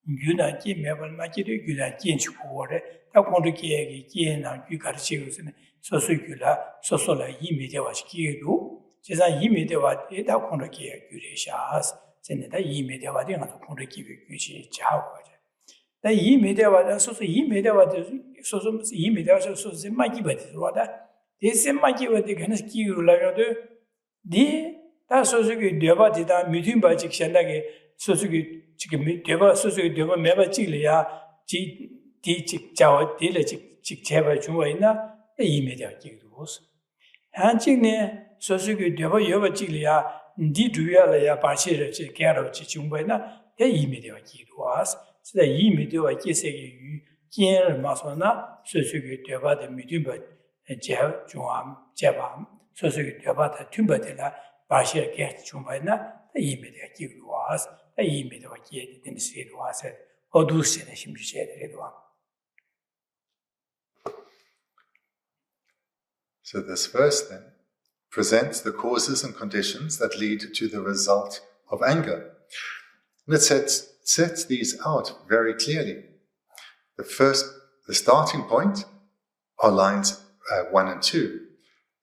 Gyudan Ki Mabel Makiri, Gyudan Kinch Pore, Takonki, Gien and Yukarchus, Sosukula, Sosola, Yimide was Kidu, Jesa Yimide was Takonki, Gurishas, Senata Yimide was the Konki Gushi Chao. The Yimide was also Yimide was so Yimide was so Maki, but rather, this is Maki with the Ganski Lavado. The Sosuki Deva did a mutum by Chikshandagi, Sosuki Deva, Sosuki Deva, Meva Chilia, Chik Chow, Dilla Chik Cheva Chuaina, the immediate Gigos. Hanching Sosuki Deva Yova Chilia, Diduya Parshira Chikaro Chichumbuena, the immediate Gig was, so the immediate Kisegi, Kien Masona, Sosuki Deva, the mutum by Jev, Juam, Jebam. Sosuki about the Tumbatilla, Bashir Cat Chumbaina, the immediate give was, the immediate in the state was it, or do say the Shimshed one. So this verse then presents the causes and conditions that lead to the result of anger. And it sets these out very clearly. The starting point are lines 1 and 2.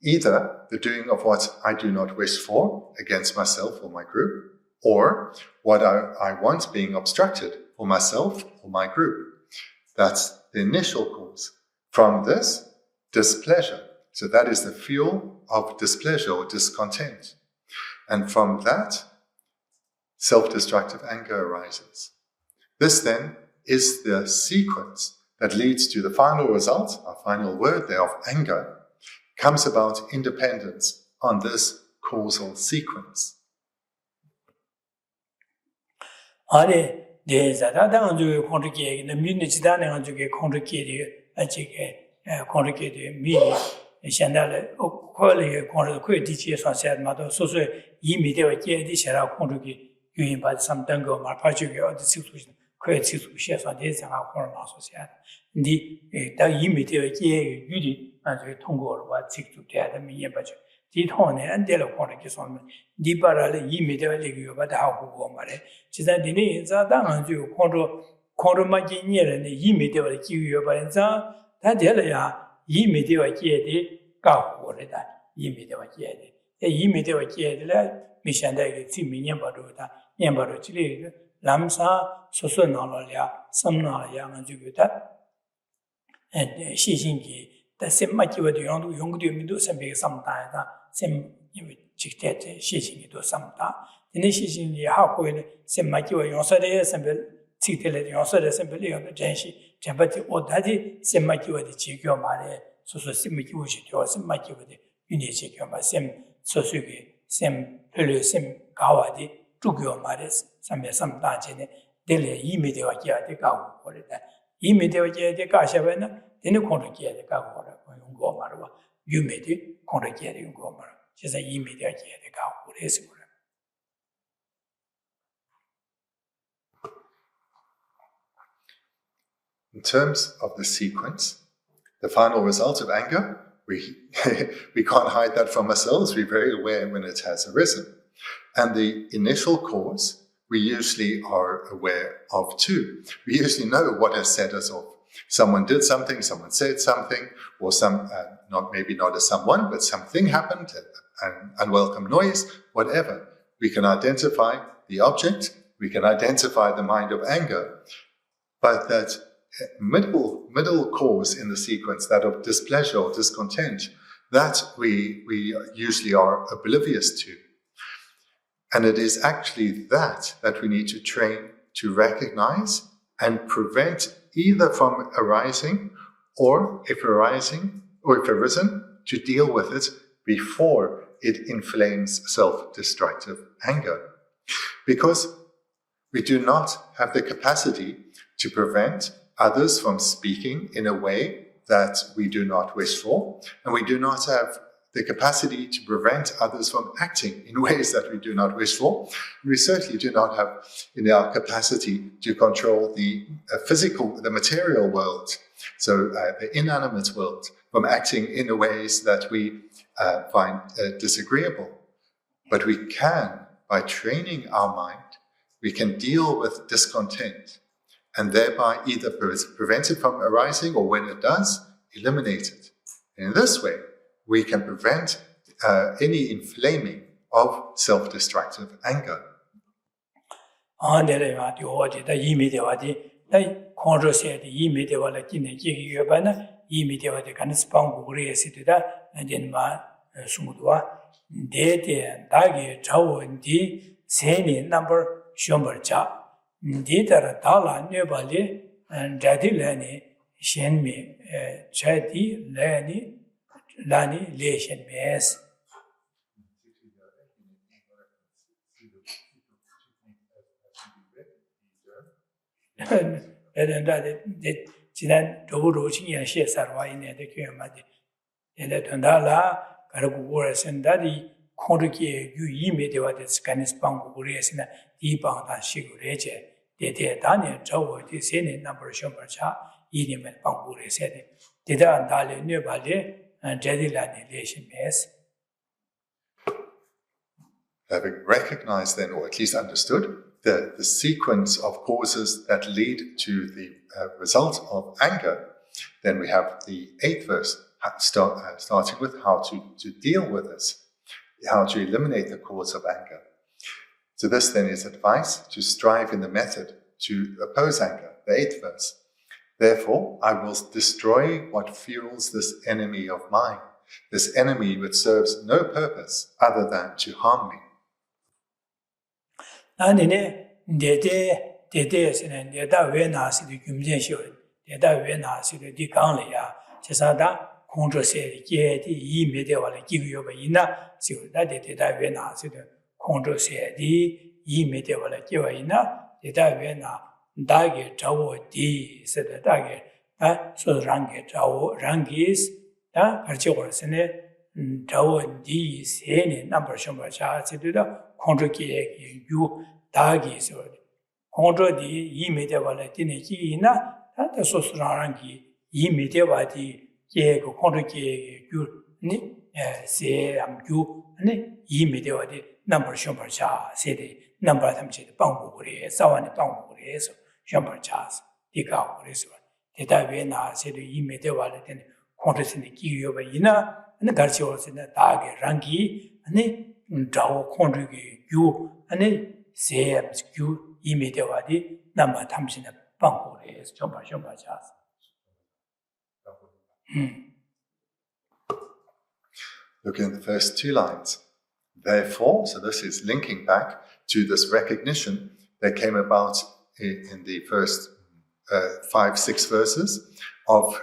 Either the doing of what I do not wish for against myself or my group, or what I want being obstructed for myself or my group. That's the initial cause. From this, displeasure. So that is the fuel of displeasure or discontent. And from that, self-destructive anger arises. This then is the sequence that leads to the final result, our final word there of anger, comes about independence on this causal sequence. There's a Dadu Contricate, the Munichidana to Contricate, me, Shandala, Quali, Contricate teachers on said Mother, so immediately this shall contribute you by some dango, my project or the situation, quite shares on this and our corner associate. The immediately you and Tongo, what 6 to 10 million budget. The tone and Delaconic on the parallel immediately about how who go mare. She said, the names are down to Condo Maginier and the immediately give you by that Delia immediately go for that immediately. The immediately Mishandai, Timian Baruta, Yambaru, Lamsa, Sosonalia, Samna Yang and Juguta, and Shishingi. The same much with the young do some big sometimes, same chicket, shishing to some time. The nation, the halfway, same much with your Saturday assembly, ticket, your Saturday assembly of the Genshi, Jabati or Daddy, same much with the Chikyo Mare, so same usage or some much with the Unichikyo, same Sosugi, same Hulu, same Kawadi, Tukyo Mares, some Dajin, Dele immediately at the cow for it. Immediately at the Kashavana. Then you can't get the cow or you made it, can't get you go. Just a immediate get the cow or is. In terms of the sequence, the final result of anger, we can't hide that from ourselves. We're very aware when it has arisen. And the initial cause, we usually are aware of too. We usually know what has set us off. Someone did something, someone said something, or maybe not a someone, but something happened, an unwelcome noise, whatever. We can identify the object, we can identify the mind of anger, but that middle cause in the sequence, that of displeasure or discontent, that we usually are oblivious to. And it is actually that we need to train to recognize and prevent either from arising, or if arisen, to deal with it before it inflames self-destructive anger. Because we do not have the capacity to prevent others from speaking in a way that we do not wish for, and we do not have the capacity to prevent others from acting in ways that we do not wish for. We certainly do not have in our capacity to control the material world, so the inanimate world, from acting in ways that we find disagreeable. But we can, by training our mind, we can deal with discontent. and thereby either prevent it from arising or when it does, eliminate it. And in this way, we can prevent any inflaming of self-destructive anger. Dita Dala Nebali and Dadilani Shenmi Chadi Lani Leshen Mes. And that Jinan Dobuchi and She Sarwa in the Kiyamadi. And the Tandala, Karaguras and Daddy. Konduki yu yime dewa de skanis pangu gurias na di bang dan shigureje de de dane chawo de sene number shomparcha yini men pangu resede de da andale ne bale jadila ne leshin mes. Having recognized then, or at least understood, the sequence of causes that lead to the result of anger, then we have the 8th verse starting with how to deal with this. How to eliminate the cause of anger. So this then is advice to strive in the method to oppose anger, the 8th verse. Therefore, I will destroy what fuels this enemy of mine, this enemy which serves no purpose other than to harm me. Control said, "Yet ye made a give you a ina, so that did I win us." Control said, "Ye made a give a ina, did I win a dagger tower D," said the dagger. So rank rangis, Archivers in it, tower D, any number of charts, control you daggies or control D, ye made a ina, that the so ranky, ye made a Kiego, Contra Kiegu, say, you, immediately number Shumper Cha, say number of them, Banguri, Sawan Banguri, Shumper Chas, Diga, the Davina said immediately, Contras in the Kiyu, and the Garcios in the Dag, Rangi, and Draw Contra you, and say, you immediately number of times in the Banguri, Shumper Chas. Look in the first 2 lines. Therefore, so this is linking back to this recognition that came about in the first 5-6 verses of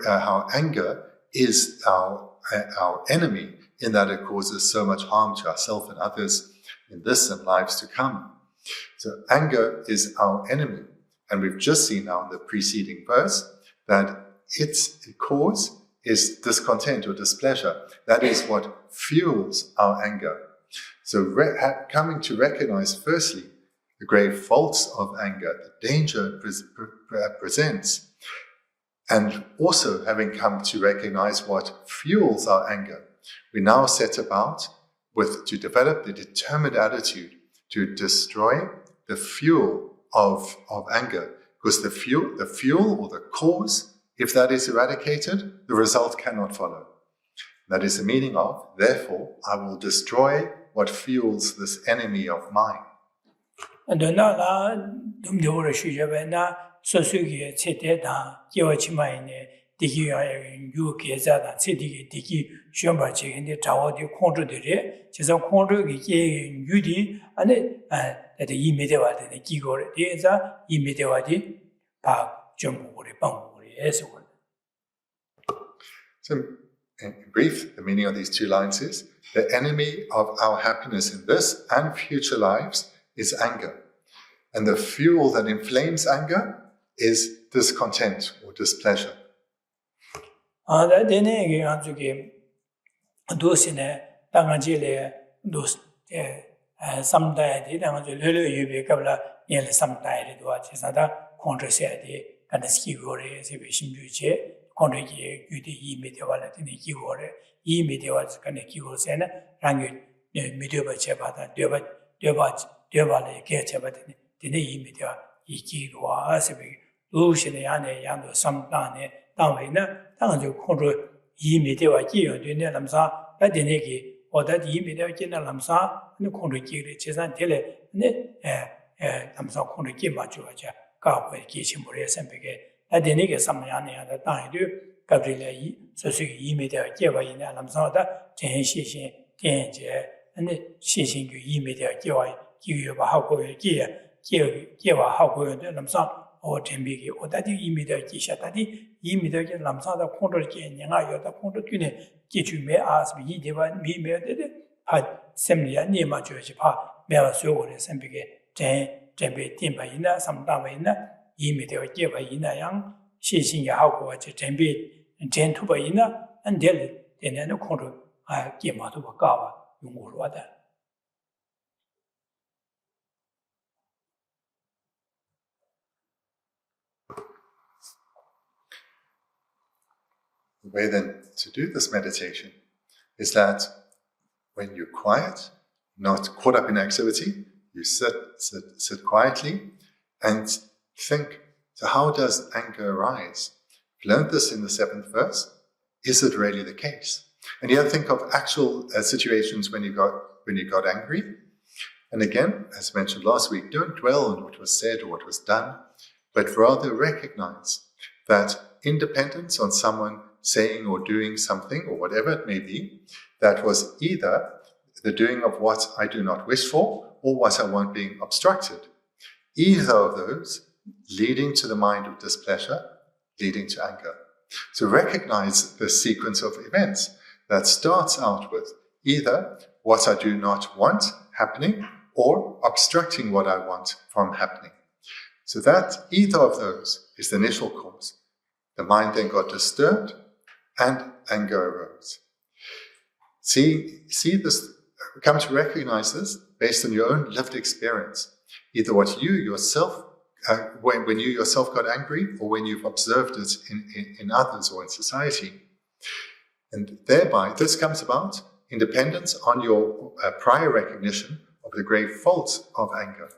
how anger is our enemy, in that it causes so much harm to ourselves and others in this and lives to come. So anger is our enemy, and we've just seen now in the preceding verse that its cause is discontent or displeasure. That is what fuels our anger. So coming to recognize firstly the grave faults of anger, the danger it presents, and also having come to recognize what fuels our anger, we now set about to develop the determined attitude to destroy the fuel of anger, because the fuel or the cause, if that is eradicated, the result cannot follow. That is the meaning of, therefore, I will destroy what fuels this enemy of mine. And now, you get that city, Diki, Shumba chicken, the tower, the control the rear, just a control the and the immediate the Gigor, is a immediate park, jump or as well. So, in brief, the meaning of these 2 lines is the enemy of our happiness in this and future lives is anger. And the fuel that inflames anger is discontent or displeasure. That then again, to give those in a Tangajile, those some died, you be Kabla, nearly some died, what is another contrasted, and the ski gore, exhibition, contra you the immediate in the Kigore, immediate kind of Kigos and Rangit, Medieval Chabata, Debale, Ketchabat, the immediate 이기로와 세비 루신의 안에 양도 삼단에 당외나 당저 콘로 이미대와 기여되는 남사 바데네기 어다 이미대와 기는 남사 콘로 기를 제산 텔레 네 남사 콘로 기 맞추어자 가고의 기침물에 선배게 바데네게 삼야네야 당이도 가브릴레이 소수기 이미대와 기와 있는 남사다 전시신 대제 근데 시신규 이미대와 기와 기여바 하고의 기와 하고의 남사 어템비기 어다디 이미대 기샤다디 이미대게 남사다 콘도를 게냐가 여다 콘도 균에 기주메 아스비 이데바 미메데데 파 셈리아 니마 줘지 파 메라 소고레 셈비게 젠베 팀바이나 삼다바이나 이미대가 게바이나 양 시신이 하고 저 젠베 젠투바이나 안델 데네는 콘도 아 게마도 바까와 용고로 와다 The way then to do this meditation is that when you're quiet, not caught up in activity, you sit quietly and think, so how does anger arise? We've learned this in the 7th verse. Is it really the case? And you have to think of actual situations when you got angry. And again, as mentioned last week, don't dwell on what was said or what was done, but rather recognize that independence on someone saying or doing something, or whatever it may be, that was either the doing of what I do not wish for, or what I want being obstructed. Either of those leading to the mind of displeasure, leading to anger. So recognize the sequence of events that starts out with either what I do not want happening, or obstructing what I want from happening. So that either of those is the initial cause. The mind then got disturbed, and anger arose. See this, come to recognize this based on your own lived experience. Either what you yourself, when you yourself got angry, or when you've observed it in others or in society. And thereby, this comes about independence on your prior recognition of the grave faults of anger.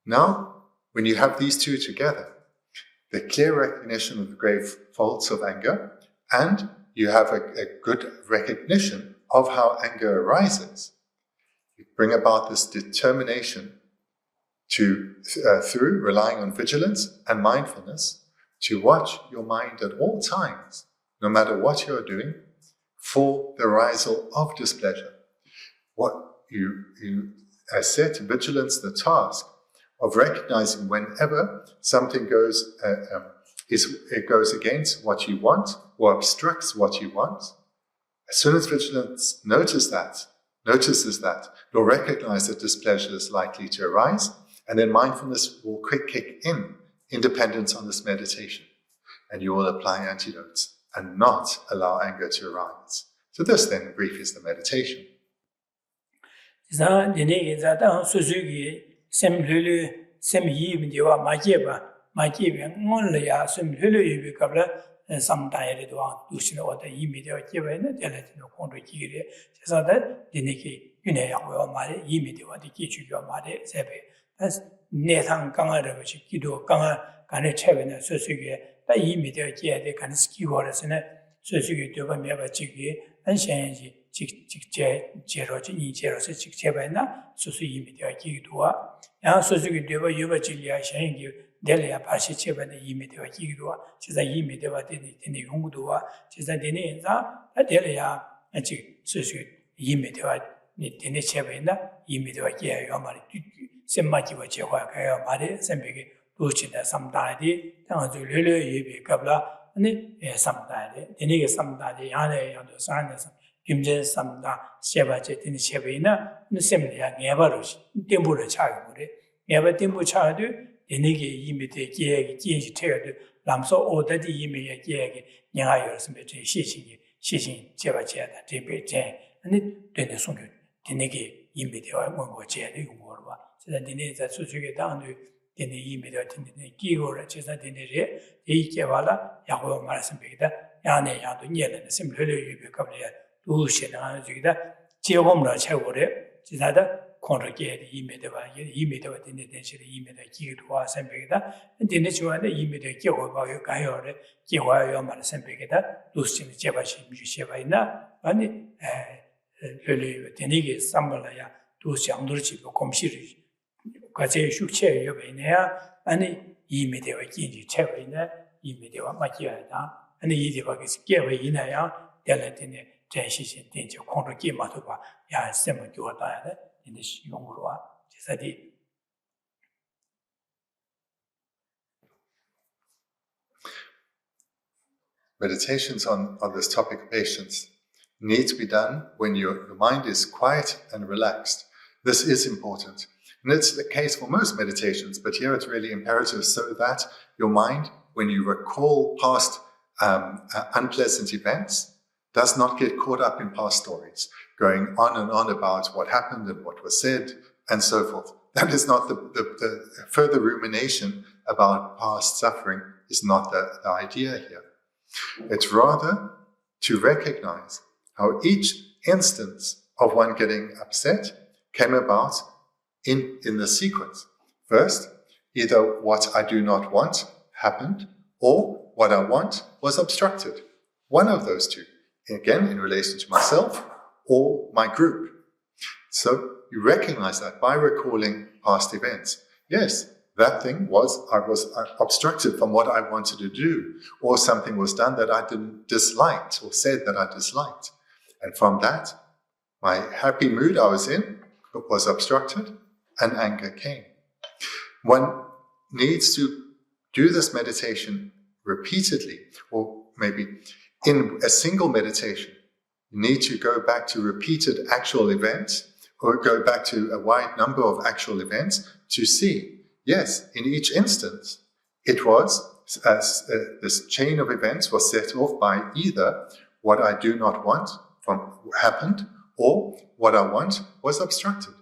Now, when you have these two together, the clear recognition of the grave faults of anger, and you have a good recognition of how anger arises. You bring about this determination to, through relying on vigilance and mindfulness, to watch your mind at all times, no matter what you're doing, for the arisal of displeasure. What you set vigilance the task of recognizing whenever something goes goes against what you want or obstructs what you want. As soon as vigilance notices that, you'll recognize that displeasure is likely to arise, and then mindfulness will kick in independence on this meditation, and you will apply antidotes and not allow anger to arise. So this then in brief is the meditation. Delia Pashi Cheba the Yimidua Yigua, Chisa Yimidua in the Yungudua, Chisa Dineza, Adelia, and Susu Yimidua, Nitichevena, Yimidua Yamari, Semajiwa Chewa, Mari, Sembigi, Luchina, some daddy, Tanzu Lulu, Yibi Kabla, and some daddy, the nigger some daddy, Yane, and the Sanas, Jimjen, some da, Sheva Jet in Chevena, the Semilia, Nevarush, Timbura Child, never Timbu Child. Denigi imite kiegi kienji teode lamso odadi ime kiegi nyayo smbe shixing jeba jeda jebe jen ani dene songyu denigi imite wa mongo jede yongor ba sida dene za susuge dandu dene imite dene kigora chesa dene re yi kebala yago marasmbe da yane yado nyele simle yube kable du shena jigida jegomra chegore jida controgate immediately, immediately, Gigua Sempegada, and the nature of the immediate Gioba Gayor, Giwa Yomar Sempegada, Lucin Jebashi, Shevaina, and really Denigi Sambalaya, Lucian Lurchi, Comshiri, Kaze Shuche Yovina, and immediately Chevina, immediately Makia, and the Idibak is Gavina, Delatine. 这些些电就控制机嘛，对吧？也什么叫大的，你的使用了啊，就是的。Meditations on this topic of patience need to be done when your mind is quiet and relaxed. This is important. And it's the case for most meditations, but here it's really imperative so that your mind, when you recall past unpleasant events, does not get caught up in past stories, going on and on about what happened and what was said and so forth. That is not the further rumination about past suffering is not the idea here. It's rather to recognize how each instance of one getting upset came about in the sequence. First, either what I do not want happened or what I want was obstructed. One of those two. Again, in relation to myself or my group. So you recognize that by recalling past events. Yes, that thing I was obstructed from what I wanted to do, or something was done that I disliked, or said that I disliked. And from that, my happy mood I was in was obstructed, and anger came. One needs to do this meditation repeatedly, or maybe in a single meditation, you need to go back to repeated actual events or go back to a wide number of actual events to see, yes, in each instance, it was, this chain of events was set off by either what I do not want happened or what I want was obstructed.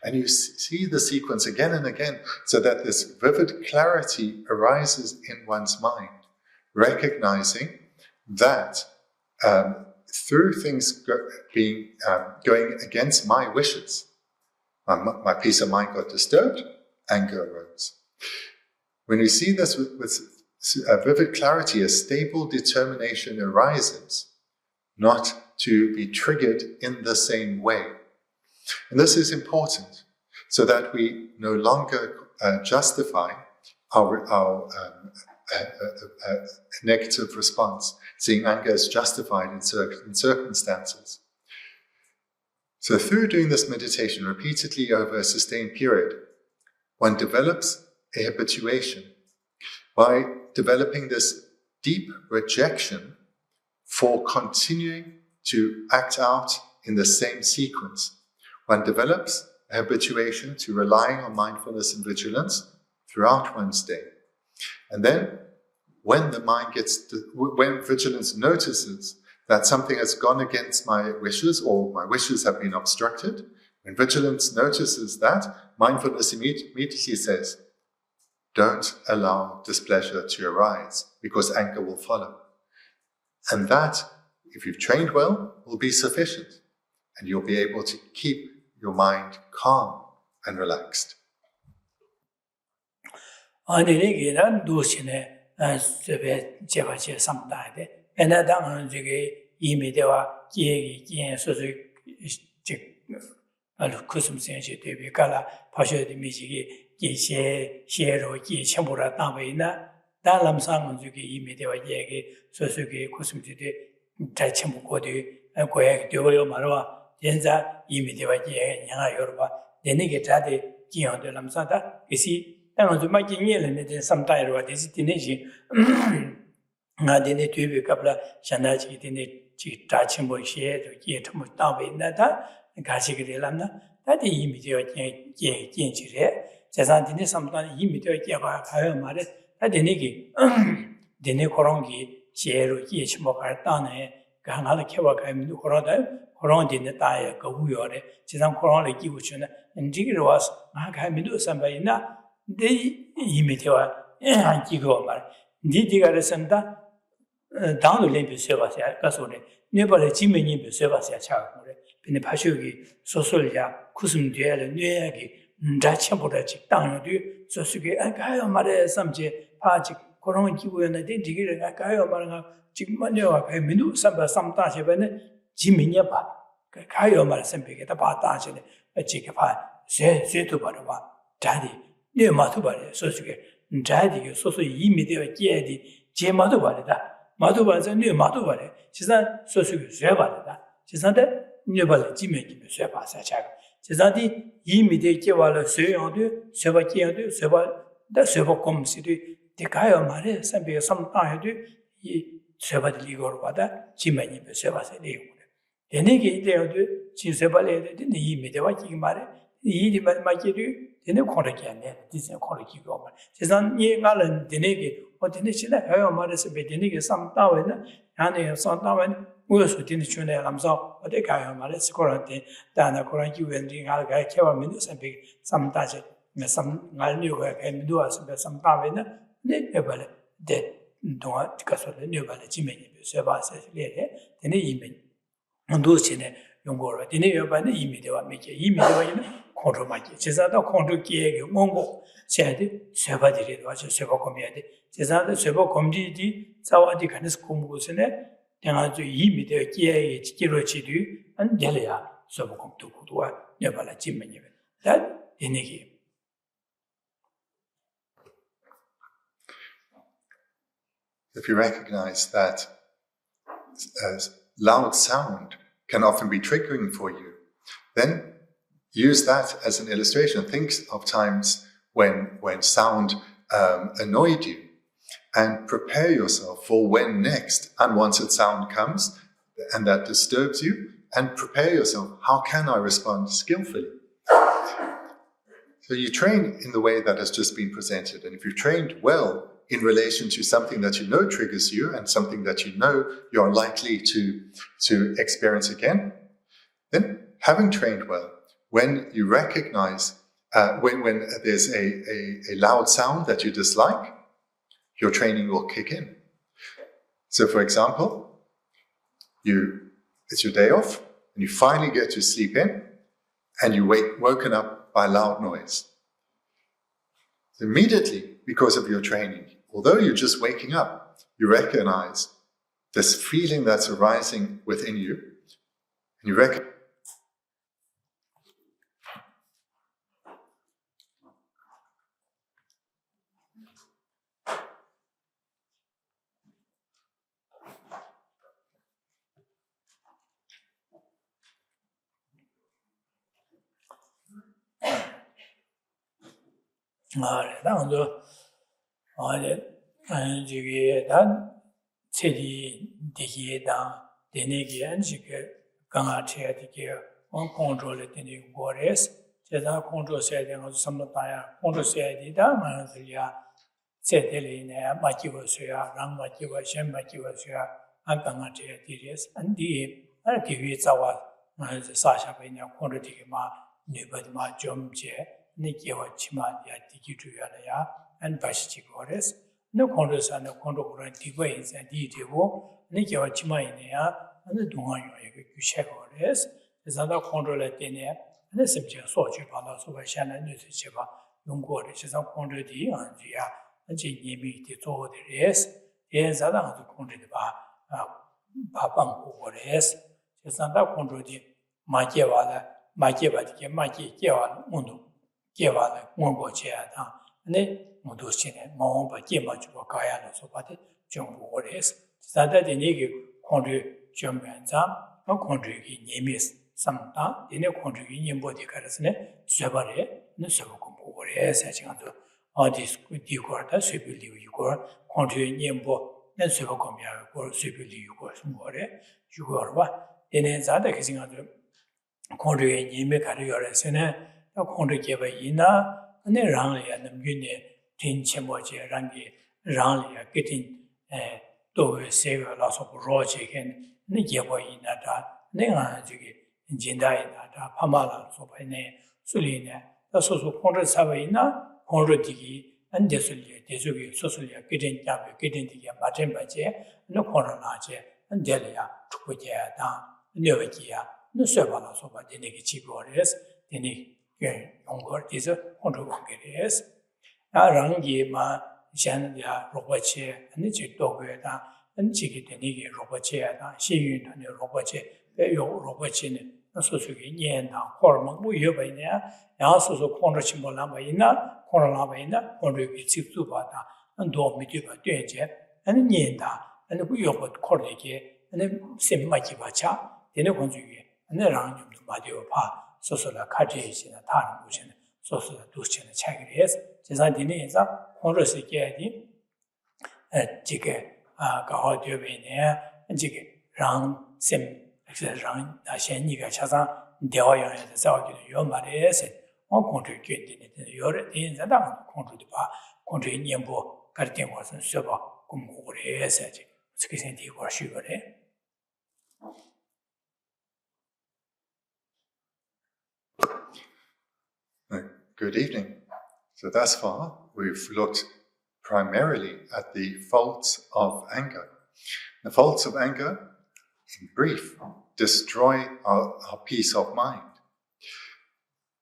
And you see the sequence again and again so that this vivid clarity arises in one's mind, recognizing that through things going against my wishes, my peace of mind got disturbed, anger arose. When we see this with vivid clarity, a stable determination arises not to be triggered in the same way. And this is important so that we no longer justify our negative response, seeing anger as justified in certain circumstances. So through doing this meditation repeatedly over a sustained period, one develops a habituation by developing this deep rejection for continuing to act out in the same sequence. One develops a habituation to relying on mindfulness and vigilance throughout one's day. And then, when the mind when vigilance notices that something has gone against my wishes or my wishes have been obstructed, when vigilance notices that, mindfulness immediately says, don't allow displeasure to arise because anger will follow. And that, if you've trained well, will be sufficient. And you'll be able to keep your mind calm and relaxed. 당은 좀 많이 얘기했는데 삼다이로 되지 되는지 나데네 뒤에 갑라 샤나지 되네 지 다침보 시에도 이게 좀 따베나다 가시게 되란다 다디 이미 되어 예 진지래 재산진의 삼단 이미 되어 깨가 가요 말에 다데네기 데네 코롱기 시에로 이게 뭐 갈다네 강하게 캐와 가면 그러다 코롱디네 다에 그 우여래 재산 코롱을 끼고 주는 인지기로 와서 막 가면 삼바이나 데 이미디와 기고 말 니디가 그랬습니다. 당도 렘비 쇠바세 가서네 네발에 지면이 쇠바세 차고래 근데 파쇼기 소설이야 쿠슴되는 뇌기 자체보다지 땅요도 소수게 가요 말에 삼지 파지 그런 기구였는데 디기를 가요 말은 지금 뭐냐와 그 민두 삼바 삼다시베는 지민이야 봐 가요 말 삼베게다 봐다시네 지게 봐 쇠도 봐봐 자디 뇌마도 봐래 소수게 자디 소수 이미되어 깨디 제마도 봐래다 마도 봐서 뇌마도 봐래 지산 소수게 쇠 봐래다 지산데 뇌발 지면이 쇠 봐서 자가 지산디 이미되어 깨와를 쇠용도 쇠바 깨용도 쇠바 다 쇠바 검시도 대가요 말에 삼베 삼다해도 이 쇠바들 이거로 받아 지면이 쇠바서 내용을 얘네게 이래도 진세발에 되는 이미되어 지금 말에 이 말마기도 되는 코르기 안에 디세 코르기고 말 세상 얘가는 되네게 어디는 지나 가요 말에서 되네게 삼다에는 안에 삼다에는 무엇을 되는 중에 감사 어디 가요 말에서 코르한테 다나 코르기 웬디 가가 개와면 삼베 삼다제 삼 말류가 개미도와서 삼다에는 네 해발에 데 동아 가서는 뇌발에 지면이 쇠바서 레레 되는 이면 도시네 용거로 되는 여반의 이미대와 메게 이미대와는 콘트로마기 제자도 콘트로기에 몽고 세야디 쇠바디리도 아주 쇠바콤이야디 제자도 쇠바콤디디 자와디 간스 공부스네 양아주 이미대 기에 지기로치디 안델이야 쇠바콤도 구도와 뇌발에 지면이 다 되네기 If you recognize that loud sound can often be triggering for you, then use that as an illustration. Think of times when sound annoyed you and prepare yourself for when next unwanted sound comes and that disturbs you, and prepare yourself, how can I respond skillfully? So you train in the way that has just been presented, and if you've trained well in relation to something that you know triggers you and something that you know you're likely to experience again, then having trained well, when you recognize, when there's a loud sound that you dislike, your training will kick in. So for example, it's your day off and you finally get to sleep in and you woken up by loud noise. Immediately, because of your training, although you're just waking up, you recognize this feeling that's arising within you, and you recognize 저기 난 체리 디기에다 되네게 지게 강아체야 디게 컨트롤에 되는 거래스 제가 컨트롤해야 되는 것도 삼다야 컨트롤해야 되다 말이야 세텔이네 마키고서야 랑 마키고셔 마키고서야 안 강아체야 디레스 안디 알게 위자와 사샤베냐 컨트롤이 마 네버마 좀제 니게와 치마야 디기주야야 안 바시지고레스 너 컨트롤사는 컨트롤을 디고에 있어 디디고 니게와 치마이네야 안 동아요에 규셰고레스 그래서 컨트롤에 되네 안 심지어 소주 받아 소바샤는 뉴스 제가 용고를 세상 컨트롤이 안지야 안지 이미디 조어데레스 예자당 컨트롤이 바방고레스 세상 컨트롤이 마게바디게 마게게와 운동 게와는 원고제야다 네 모두시네 마음바 게마주고 가야로서 바데 정보레스 사다데 니게 컨트롤 점변자 컨트롤이 예미스 삼다 이네 컨트롤이 님보디 가르스네 쇠바레 너서고 공부레스 지금도 어디스 디고다 쇠빌리고 이거 컨트롤 님보 너서고 공부하고 쇠빌리고 뭐래 이거와 이네 자다 그 생각도 컨트롤이 님에 가르여레스네 컨트롤게바 이나 네 랑이야 남균에 진체모제 랑기 랑이야 그tin 또 세가 라서 로지겐 네 예보이나다 내가 저기 진다이나다 파마라 소바네 술리네 소소 컨트롤 사베이나 컨트롤디기 안데술리에 대속이 소술리야 그tin 잡에 그tin디게 맞은 바제 너 컨트롤하제 안델이야 축구제야다 녀기야 no Sabala Soba, the Nikichibores, the Nikongor, these are Honduras. Rangi ma Shandia Robache, and the Chitogueta, and Chiki the Niki Robache, Shiyun and the Robache, Yo Robachin, and Susuki, Yena, Hormon, Yubina, and also the Corner Chimolamaina, Corolamaina, Honduki Chipsubata, and Domituba Duenge, and Yenda, and the Yobot Korleke, and the same Machivacha, the Nekonjugi, and the Rangum to Madio Pa, Sosola Kaji in a Tarn Ocean, Sosola Dushan Chagres, Jazandineza, Honduras Gadi, Jigge, Gahodubine, and Jigge, Rang, Sim, Rang, Shaniga Chazan, Deoya, the Zaugi, Yomares, one country getting it in Europe, in the down country, country Niambo, Cartin was in Suba, Gumores, Skisenti or Sugar. Good evening. So thus far, we've looked primarily at the faults of anger. The faults of anger, in brief, destroy our peace of mind.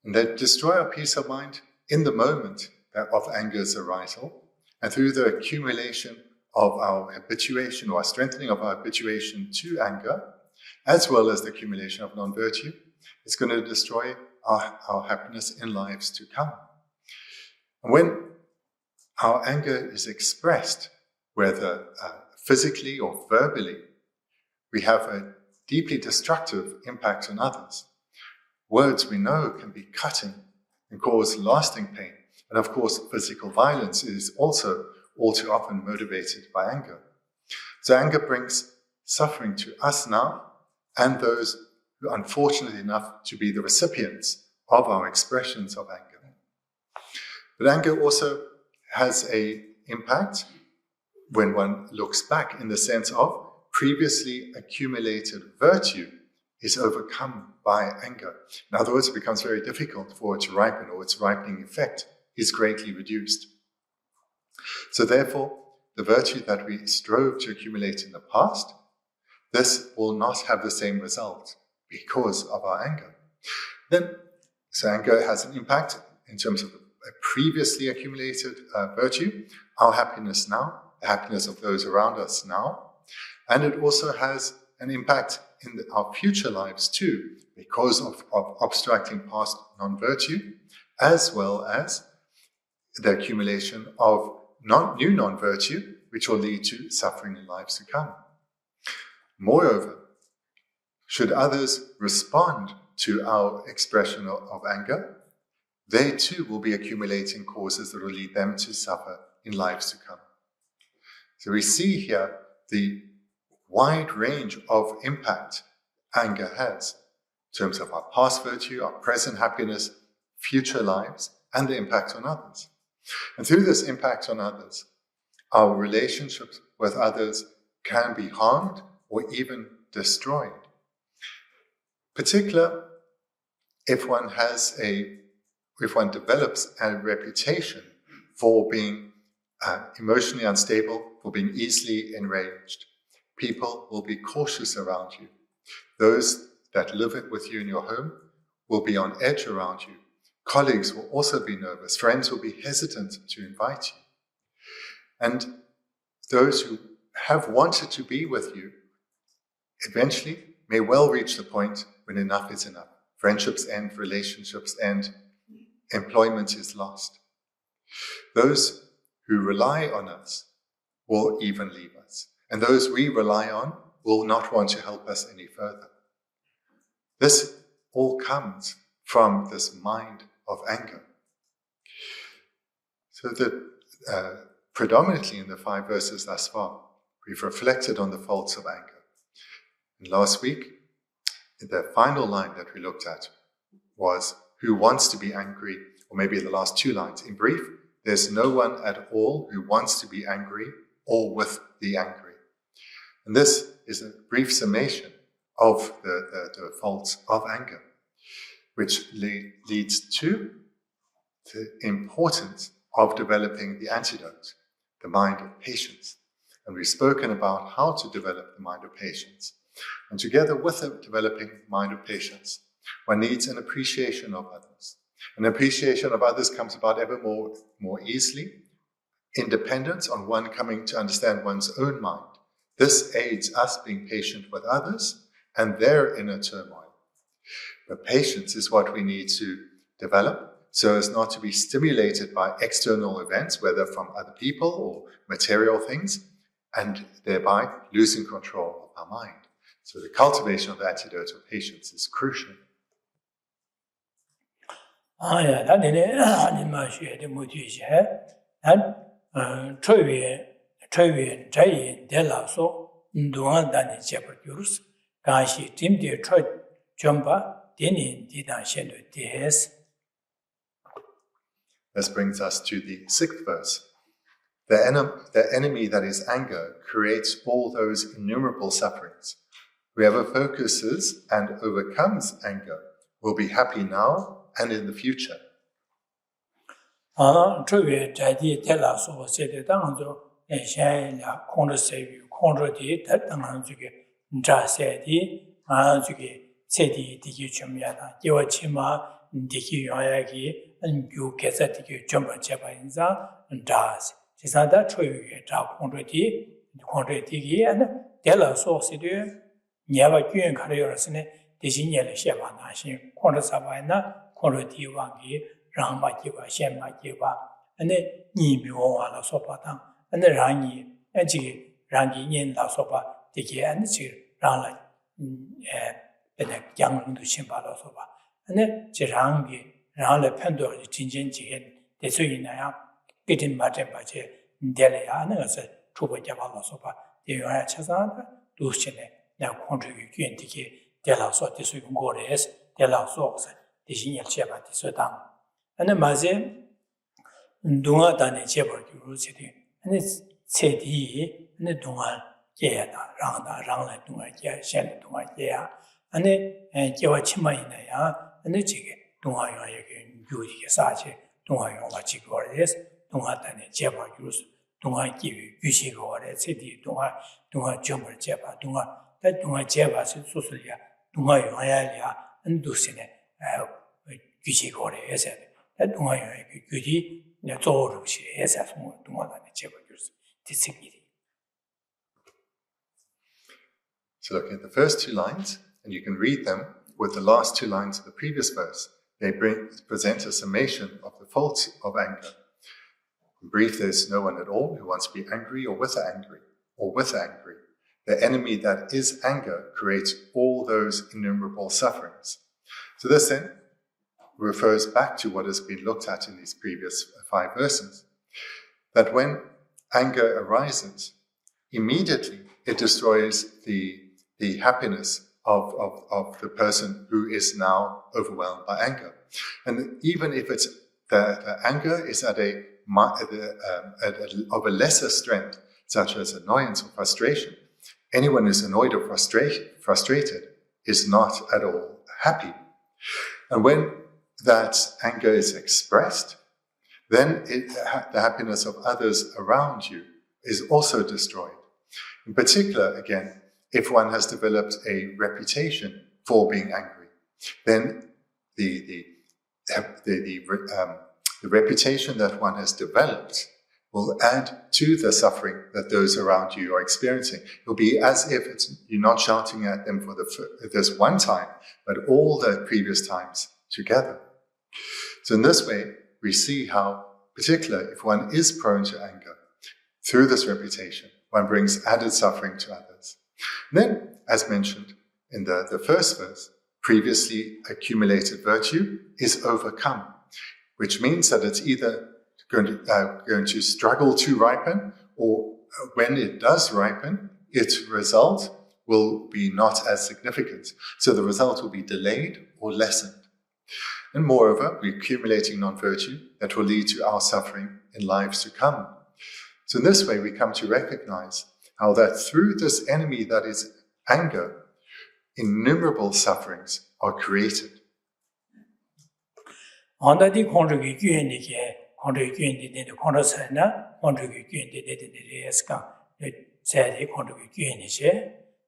And they destroy our peace of mind in the moment of anger's arisal, and through the accumulation of our habituation or strengthening of our habituation to anger, as well as the accumulation of non-virtue, it's going to destroy our happiness in lives to come. And when our anger is expressed, whether physically or verbally, we have a deeply destructive impact on others. Words we know can be cutting and cause lasting pain. And of course, physical violence is also all too often motivated by anger. So anger brings suffering to us now and those who are unfortunate enough to be the recipients of our expressions of anger. But anger also has an impact when one looks back, in the sense of previously accumulated virtue is overcome by anger. In other words, it becomes very difficult for it to ripen, or its ripening effect is greatly reduced. So therefore, the virtue that we strove to accumulate in the past, this will not have the same result because of our anger. So anger has an impact in terms of a previously accumulated virtue, our happiness now, the happiness of those around us now, and it also has an impact in our future lives too, because of obstructing past non-virtue, as well as the accumulation of new non-virtue, which will lead to suffering in lives to come. Moreover, should others respond to our expression of anger, they too will be accumulating causes that will lead them to suffer in lives to come. So we see here the wide range of impact anger has in terms of our past virtue, our present happiness, future lives, and the impact on others. And through this impact on others, our relationships with others can be harmed or even destroyed. Particularly if one develops a reputation for being emotionally unstable, for being easily enraged, people will be cautious around you. Those that live with you in your home will be on edge around you. Colleagues will also be nervous. Friends will be hesitant to invite you. And those who have wanted to be with you eventually may well reach the point when enough is enough. Friendships end, relationships end, employment is lost. Those who rely on us will even leave us. And those we rely on will not want to help us any further. This all comes from this mind of anger. So that predominantly in the 5 verses thus far, we've reflected on the faults of anger. And last week, the final line that we looked at was, who wants to be angry? Or maybe the last 2 lines. In brief, there's no one at all who wants to be angry or with the angry. And this is a brief summation of the faults of anger, which leads to the importance of developing the antidote, the mind of patience. And we've spoken about how to develop the mind of patience. And together with a developing mind of patience, one needs an appreciation of others. An appreciation of others comes about ever more easily. Independence on one coming to understand one's own mind. This aids us being patient with others and their inner turmoil. But patience is what we need to develop so as not to be stimulated by external events, whether from other people or material things, and thereby losing control of our mind. So the cultivation of the antidote of patience is crucial. This brings us to the 6th verse. The enemy that is anger creates all those innumerable sufferings. Whoever focuses and overcomes anger will be happy now and in the future. So look at the first 2 lines, and you can read them with the last 2 lines of the previous verse. They present a summation of the faults of anger. In brief, there's no one at all who wants to be angry or with angry. The enemy that is anger creates all those innumerable sufferings. So this then refers back to what has been looked at in these previous 5 verses. That when anger arises, immediately it destroys the happiness of the person who is now overwhelmed by anger. And even if it's the anger is of a lesser strength, such as annoyance or frustration, anyone who's annoyed or frustrated is not at all happy. And when that anger is expressed, then the happiness of others around you is also destroyed. In particular, again, if one has developed a reputation for being angry, then the reputation that one has developed will add to the suffering that those around you are experiencing. It'll be as if you're not shouting at them for this one time, but all the previous times together. So in this way, we see how, particularly if one is prone to anger, through this reputation, one brings added suffering to others. And then, as mentioned in the first verse, previously accumulated virtue is overcome, which means that it's either going to struggle to ripen, or when it does ripen, its result will be not as significant. So the result will be delayed or lessened. And moreover, we're accumulating non-virtue that will lead to our suffering in lives to come. So in this way, we come to recognize how that through this enemy that is anger, innumerable sufferings are created.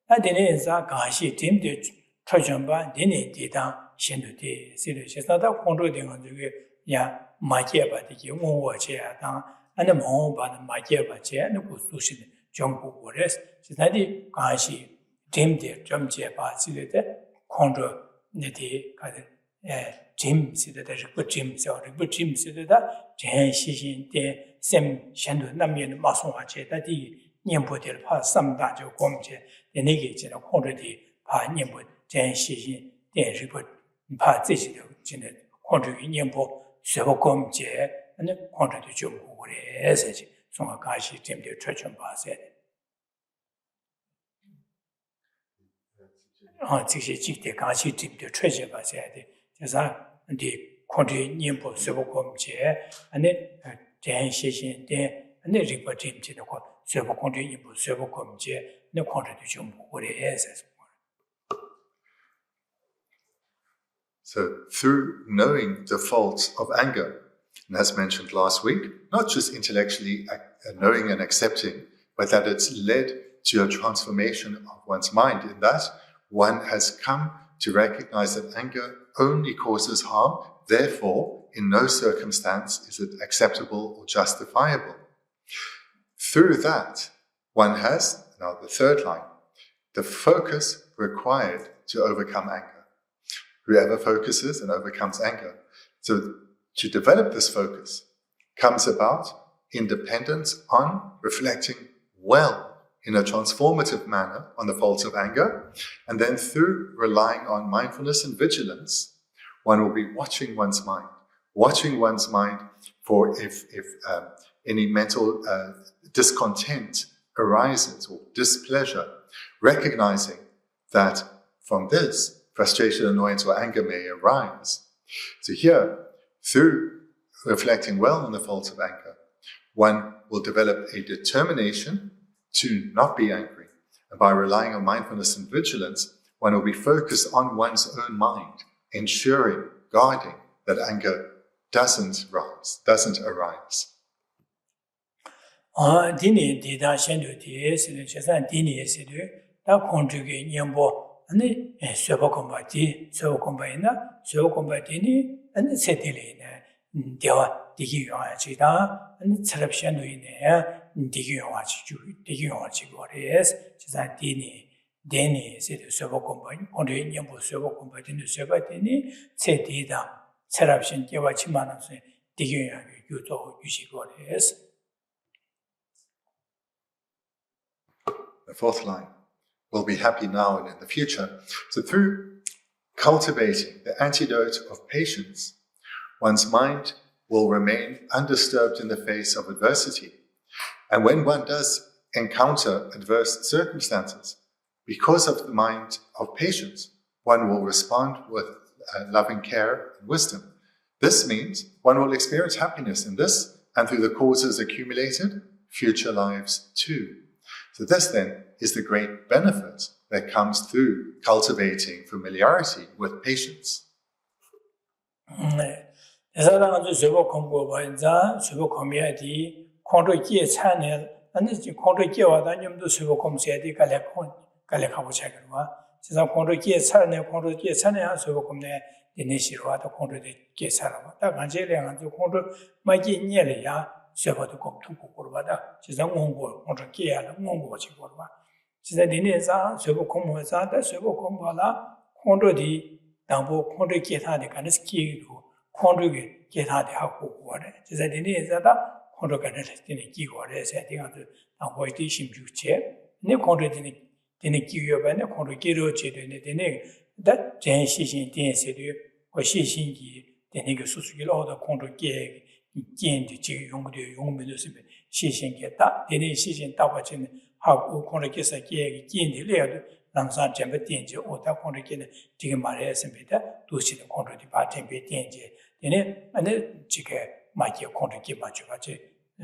아 되네자 가시 팀데 초전반 되네 디당 신도데 세르 세사다 공로된 건 저게 야 마제바디기 원워제야 안에 뭐바는 마제바제 안에 고수신 정보고레스 지나디 가시 팀데 점제바 지레데 공로 네디 가데 짐 시대다 그 짐서 그 짐 시대다 전시신데 샘 셴도 남면 마송화제다디 念佛的怕三大就光节，那个这个控制的怕念佛真细心，电视不怕这些的真的控制于念佛学不光节，那控制的就不来事情，从而开始真的出全发生的。啊，这些经典开始真的出现发生的，就是的控制念佛学不光节，那真细心的，那这个真正的话。 So through knowing the faults of anger, and as mentioned last week, not just intellectually knowing and accepting, but that it's led to a transformation of one's mind, in that one has come to recognize that anger only causes harm, therefore in no circumstance is it acceptable or justifiable. Through that, one has, now the third line, the focus required to overcome anger. Whoever focuses and overcomes anger. So to develop this focus comes about in dependence on reflecting well in a transformative manner on the faults of anger, and then through relying on mindfulness and vigilance, one will be watching one's mind for if any mental discontent arises or displeasure, recognizing that from this, frustration, annoyance, or anger may arise. So here, through reflecting well on the faults of anger, one will develop a determination to not be angry. And by relying on mindfulness and vigilance, one will be focused on one's own mind, ensuring, guarding that anger doesn't arise. Dini dida shendu di sidu chesan dini sidu da kondrugi nyambo ane soba komba di soba komba ina soba komba dini ane setili ina dewa digi yuwa chi da ane tsarab shendu ina digi yuwa chi gores chesan dini sidu soba komba kondrugi nyambo soba komba dini soba dini seti da tsarab shen dewa chi manam se digi yuwa yuto yushi gores. The fourth line, will be happy now and in the future. So through cultivating the antidote of patience, one's mind will remain undisturbed in the face of adversity. And when one does encounter adverse circumstances, because of the mind of patience, one will respond with loving care and wisdom. This means one will experience happiness in this and through the causes accumulated, future lives too. So this then is the great benefit that comes through cultivating familiarity with patience. 세바도 검토고 보러바다 지상 공부 먼저 깨야는 공부지 보러바 지상 내내자 세보 공부자다 세보 공부하라 콘도디 당보 콘도 깨타데 가는 스키고 콘도게 깨타데 하고 거래 지상 내내자다 콘도 가는 스티네 기고래 세팅한테 당보이 심주체 네 콘도디네 되네 기여반에 콘도 깨로체되네 되네 다 전시신电세도和细心기 되네 그 수수기로도 콘도 깨 见的这个用的用的是细心给大，这类细心大把钱好过空的给是给见的来的，让上全部点击我到空的给呢，这个马来是没的，都是的空的把全部点击，因为那这个买些空的给嘛就把这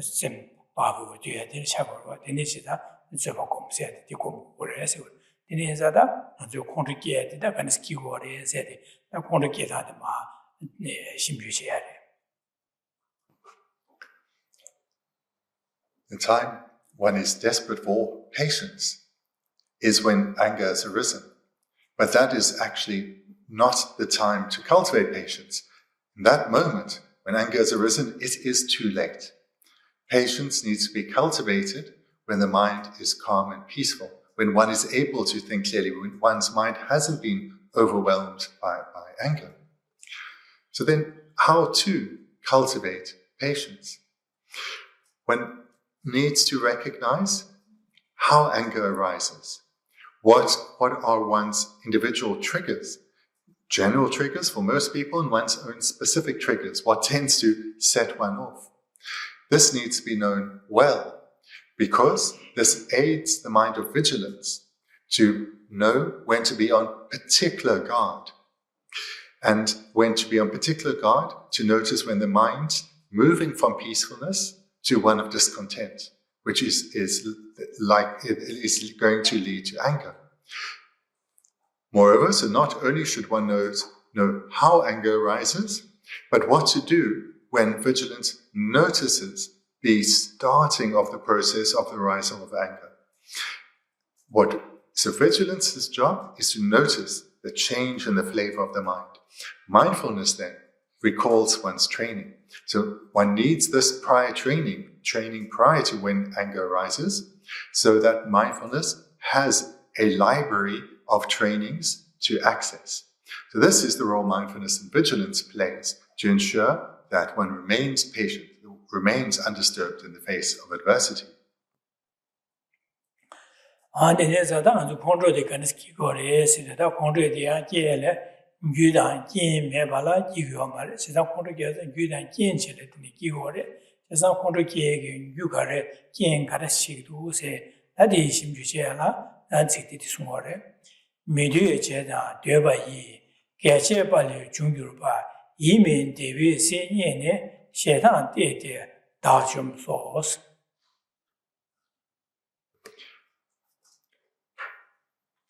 是把不对的效果了，因为是他这把公司的公不来是，因为是他就空的给的，那可能是给我的是的，那空的给他的嘛，那心就些的。 The time one is desperate for patience is when anger has arisen. But that is actually not the time to cultivate patience. In that moment, when anger has arisen, it is too late. Patience needs to be cultivated when the mind is calm and peaceful, when one is able to think clearly, when one's mind hasn't been overwhelmed by anger. So then, how to cultivate patience? One needs to recognize how anger arises. What are one's individual triggers? General triggers for most people and one's own specific triggers. What tends to set one off? This needs to be known well, because this aids the mind of vigilance to know when to be on particular guard. And when to be on particular guard, to notice when the mind's moving from peacefulness to one of discontent, which is going to lead to anger. Moreover, so not only should one know how anger arises, but what to do when vigilance notices the starting of the process of the arisal of anger. So vigilance's job is to notice the change in the flavor of the mind. Mindfulness then recalls one's training. So one needs this prior training prior to when anger arises, so that mindfulness has a library of trainings to access. So this is the role mindfulness and vigilance plays to ensure that one remains patient, remains undisturbed in the face of adversity.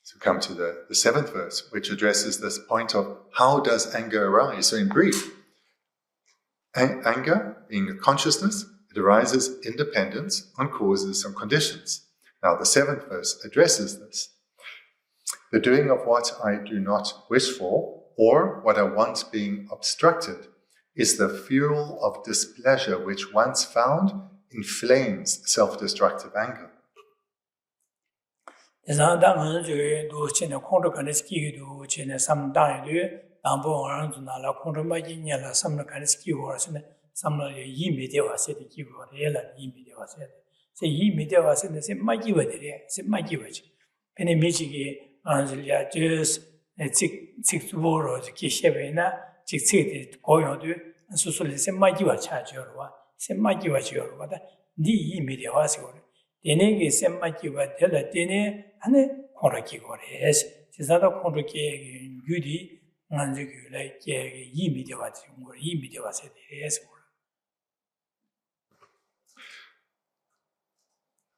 So come to the seventh verse, which addresses this point of how does anger arise? So in brief, anger, being a consciousness, it arises independent on causes and conditions. Now the seventh verse addresses this. The doing of what I do not wish for, or what I want being obstructed, is the fuel of displeasure which once found inflames self-destructive anger.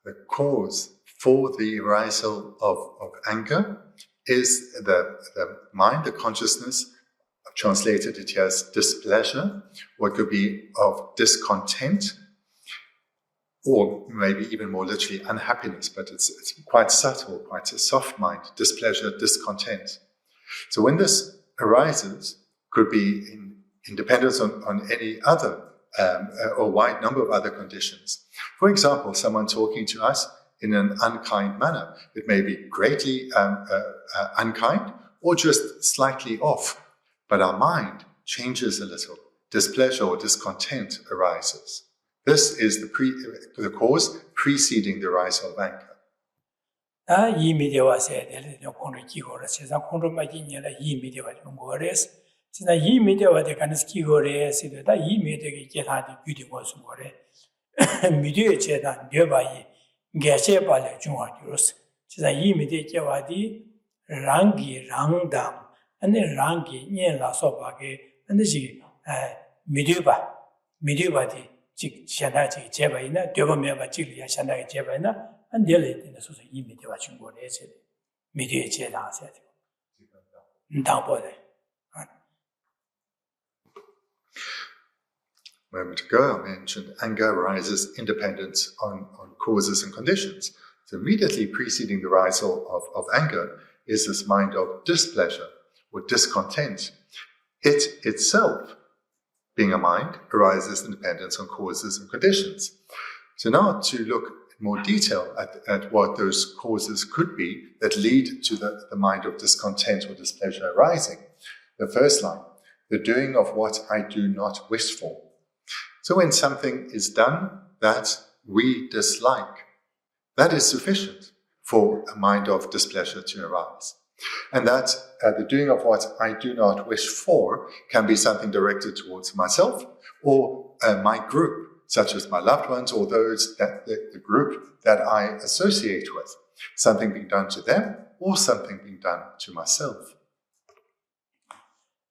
The cause for the arisal of anger is the mind, the consciousness, translated it as displeasure, or it could be of discontent, or maybe even more literally unhappiness, but it's quite subtle, quite a soft mind, displeasure, discontent. So when this arises, could be in dependence on any other or wide number of other conditions. For example, someone talking to us in an unkind manner. It may be greatly unkind or just slightly off, but our mind changes a little. Displeasure or discontent arises. This is the cause preceding the rise of anger. Geshe Thubten Rabten rangi rangdam and rangi nyen la sopa ke and the miduba di shanda jeba ina deba meba jili shanda jeba ina and dele in the social imidiwa chungo lese midu jela set ndabode. A moment ago, I mentioned anger arises independent on causes and conditions. So immediately preceding the rise of anger is this mind of displeasure or discontent. It itself, being a mind, arises in dependence on causes and conditions. So now to look in more detail at what those causes could be that lead to the mind of discontent or displeasure arising. The first line, the doing of what I do not wish for. So when something is done that we dislike, that is sufficient for a mind of displeasure to arise. And that the doing of what I do not wish for can be something directed towards myself or my group, such as my loved ones or those that the group that I associate with. Something being done to them or something being done to myself.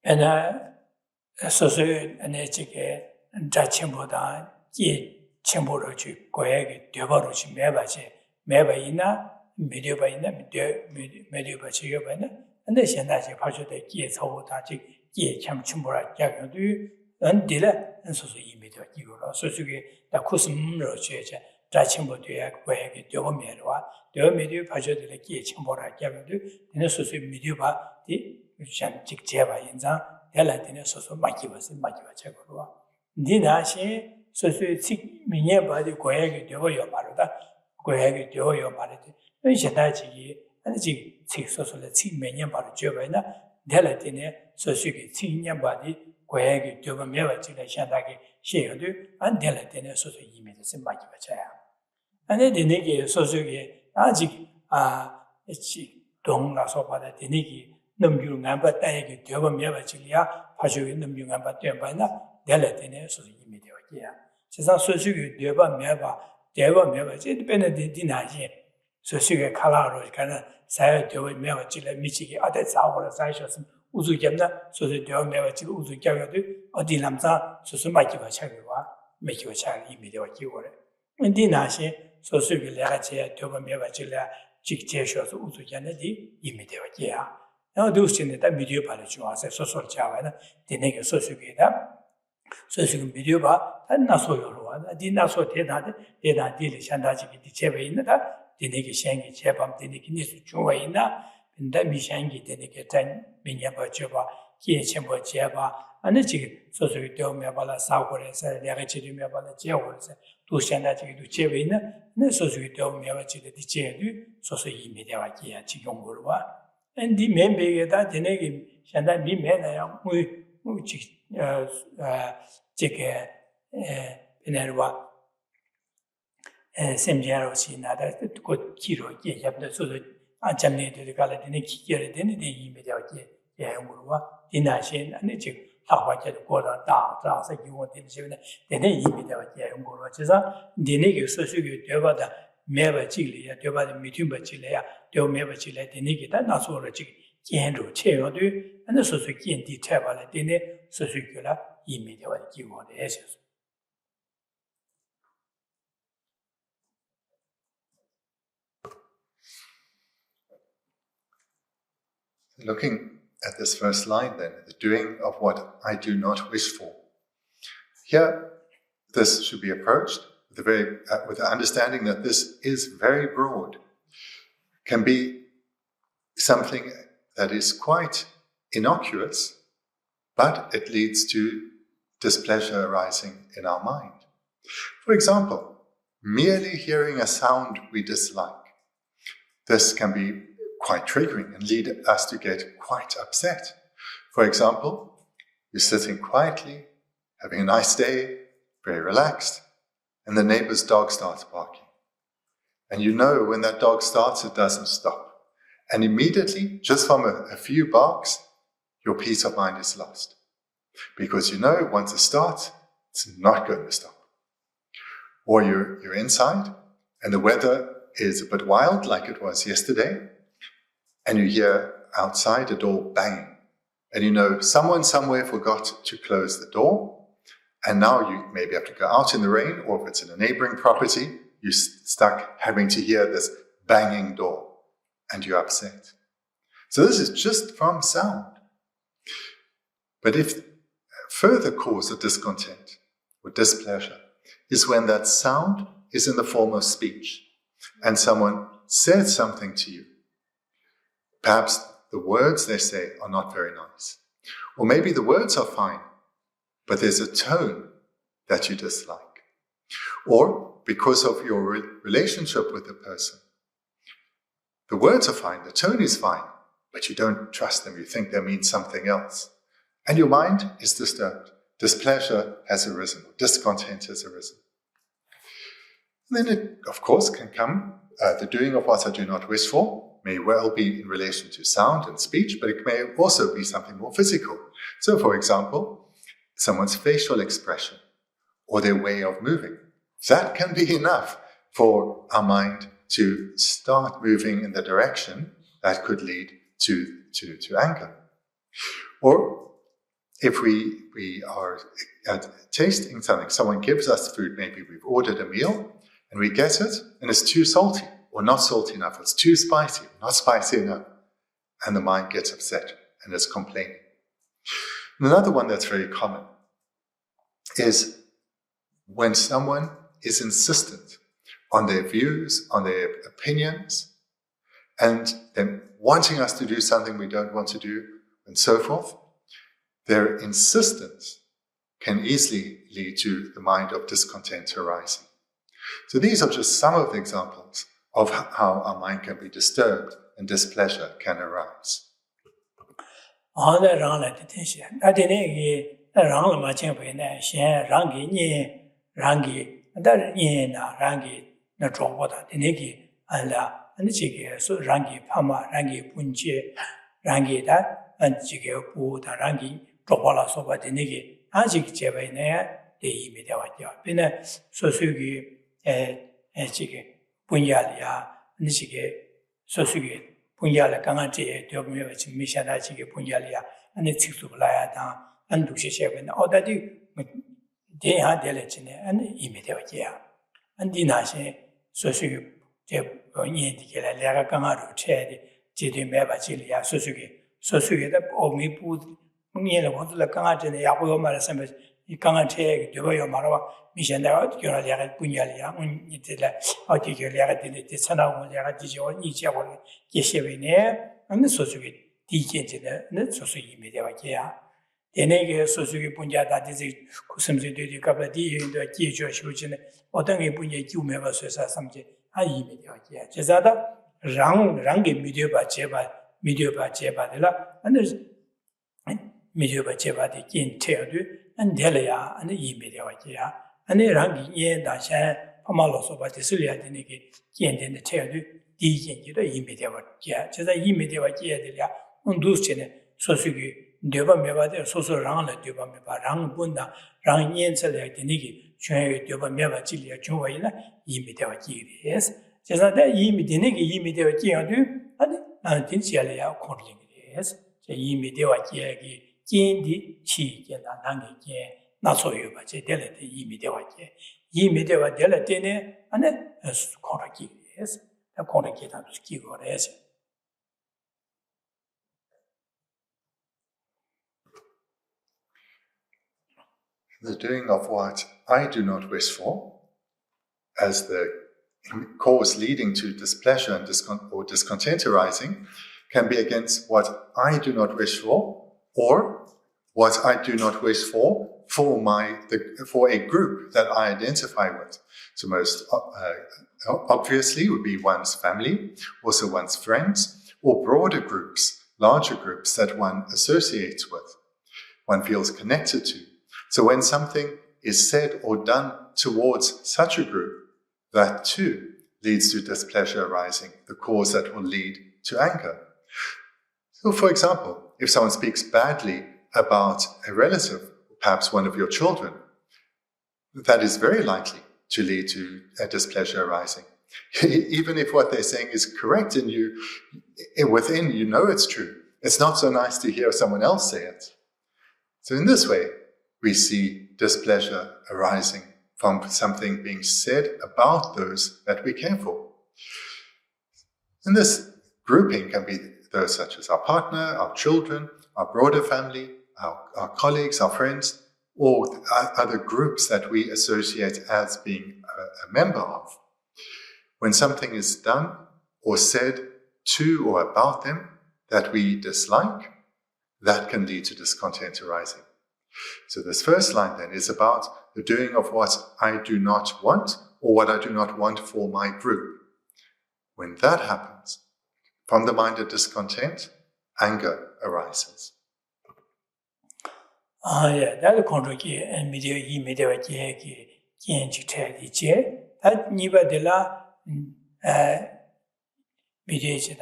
And so Dine soso makibasi chakurwa. Dina she soso tsik minye badi goyagi dewa yo maruda, goyagi dewa yo marudi. Shenda chigi, ane chigi tsik soso la tsik minye badi joba ina, dela dine soso ki tsik minye badi goyagi dewa mewa chigla shenda ki she yodu, ane dela dine soso yimi dasi makibachaya. Ane dine ki soso ki, ane chigi dong la so bada dine ki namgyu ngamba taegi dewa mewa chiliya pashugi namgyu ngamba tenpa na dela tene soso yimi dewa kiya. Chisa sosugi dewa mewa chili pena dina yin sosugi kala roji kana saya dewa mewa chili michigi ade tsaawara saya shosim uzu gyabna soso dewa mewa chili uzu gyabadu adi lamsa soso makiwa chagiwa mekiwa chagi yimi dewa kiwore. Dina yin sosugi lega chaya dewa mewa chili chik che shosu uzu gyana di yimi dewa kiya. Now, those in the video palachua, social chava, the nigger social video bar, and Naso Yorua, the Naso Teda, Deda Dili Shandaji, the Chevina, the nigger Shangi Chepam, the Nikinis Chuaina, and then Mishangi, the nigger Tan, Minyaba Cheva, Kia Chembo Cheva, and the chick, social Mabala Sauras, Larachi Mabala Chevas, to Shandaji to Chevina, and the social Mavachi, the Chedu, social immediate Chigongurua. And the men be that the name Shanda be men, chick, Venerable Semjaro, another good Kiro, Yap, so that Anjamne to the Galadini, Kira, then the immediate Yamurua, Dinashin, and the chick, how I get go down, like you want in the name immediate Yamurua, the nigger so you do the Meva Chile, Deva the Mitumba Chile, Deo Meva Chile, the Nikita, Nasura Chik, Kiendo, Cheo, and the Suzuki and the Tabala Dine, Suzuki, immediately give on the ashes. Looking at this first line then, the doing of what I do not wish for. Here, this should be approached with the understanding that this is very broad, can be something that is quite innocuous, but it leads to displeasure arising in our mind. For example, merely hearing a sound we dislike. This can be quite triggering and lead us to get quite upset. For example, you're sitting quietly, having a nice day, very relaxed, and the neighbor's dog starts barking. And you know when that dog starts, it doesn't stop. And immediately, just from a few barks, your peace of mind is lost. Because you know once it starts, it's not going to stop. Or you're inside, and the weather is a bit wild, like it was yesterday, and you hear outside a door banging. And you know someone somewhere forgot to close the door, and now you maybe have to go out in the rain, or if it's in a neighboring property, you're stuck having to hear this banging door, and you're upset. So this is just from sound. But if further cause of discontent or displeasure is when that sound is in the form of speech. and someone says something to you. Perhaps the words they say are not very nice. Or maybe the words are fine, but there's a tone that you dislike. Or because of your relationship with the person, the words are fine, the tone is fine, but you don't trust them, you think they mean something else. And your mind is disturbed. Displeasure has arisen, or discontent has arisen. And then it, of course, can come, the doing of what I do not wish for may well be in relation to sound and speech, but it may also be something more physical. So, for example, someone's facial expression or their way of moving. That can be enough for our mind to start moving in the direction that could lead to anger. Or if we are tasting something, someone gives us food, maybe we've ordered a meal, and we get it, and it's too salty, or not salty enough, it's too spicy, not spicy enough, and the mind gets upset and is complaining. And another one that's very common is when someone is insistent on their views, on their opinions, and then wanting us to do something we don't want to do, and so forth. Their insistence can easily lead to the mind of discontent arising. So these are just some of the examples of how our mind can be disturbed and displeasure can arise. The doing of what I do not wish for, as the cause leading to displeasure and discontent arising, can be against what I do not wish for, or what I do not wish for a group that I identify with. So most obviously would be one's family, also one's friends, or broader groups, larger groups that one associates with, one feels connected to. So when something is said or done towards such a group, that too leads to displeasure arising, the cause that will lead to anger. So for example, if someone speaks badly about a relative, perhaps one of your children, that is very likely to lead to a displeasure arising. Even if what they're saying is correct and within you know it's true, it's not so nice to hear someone else say it. So in this way, we see displeasure arising from something being said about those that we care for. And this grouping can be those such as our partner, our children, our broader family, our colleagues, our friends, or other groups that we associate as being a member of. when something is done or said to or about them that we dislike, that can lead to discontent arising. So this first line then is about the doing of what I do not want or what I do not want for my group. When that happens, from the mind of discontent, anger arises. That control media that niba de la media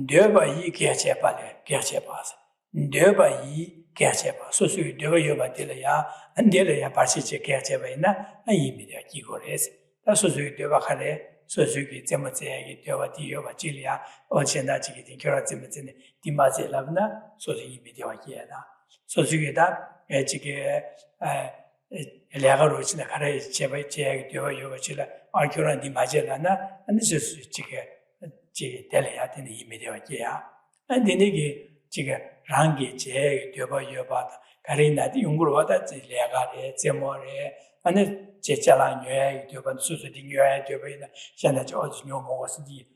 deba yi gerche pale gerche pas deba yi gerche pas so deba yoba de la andele ya parsi che gerche ba na yi media ki gores ta so deba khale so ki zema ze yi deba di yoba jilia o chen da ji ki kyo zema zene di ma ze la na so yi media ki da so da 레가로 지나 가래 제발 제 되어 요거지라 알교란디 맞을라나 안에서 지게 제 될해야 되는 이미디어지야 안데네게 지게 랑게 제 되어 요바다 가리나디 용구로 와다 레가레 제모레 안에 제자라녀에 되어 수수디 녀에 되어이나 현在저 어디 녀모스디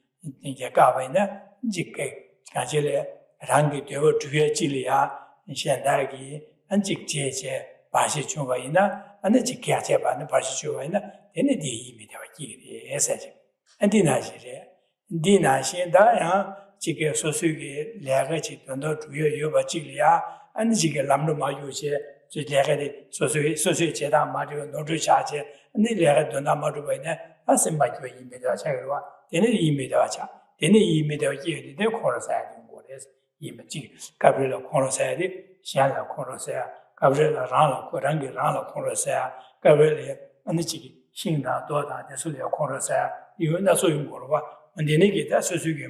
이제 가바이나 지게 가지래 랑게 되어 주여지리야 현대기 안직제제 바시 중과이나 안지 개체반의 바시 중과이나 얘네 뒤에 되어 있기 해서지 안디나시래 디나신다야 지게 소수기 레가지 돈도 주요 요바지리아 안지게 람로마 요새 저 레가데 소수 제다 마디오 노르샤제 네 레가 돈다 마르바이나 아셈바이고 이메다 차가와 얘네 이메다 차 얘네 이메다 이에데 코로사야 거래서 이메지 가브리라 코로사야디 샤라 코로사야 가브리라 라라 코랑기 라라 코로사야 가브리라 안지기 신다 도다 대술이야 코로사야 이거나 소용 거와 안데네게다 소수기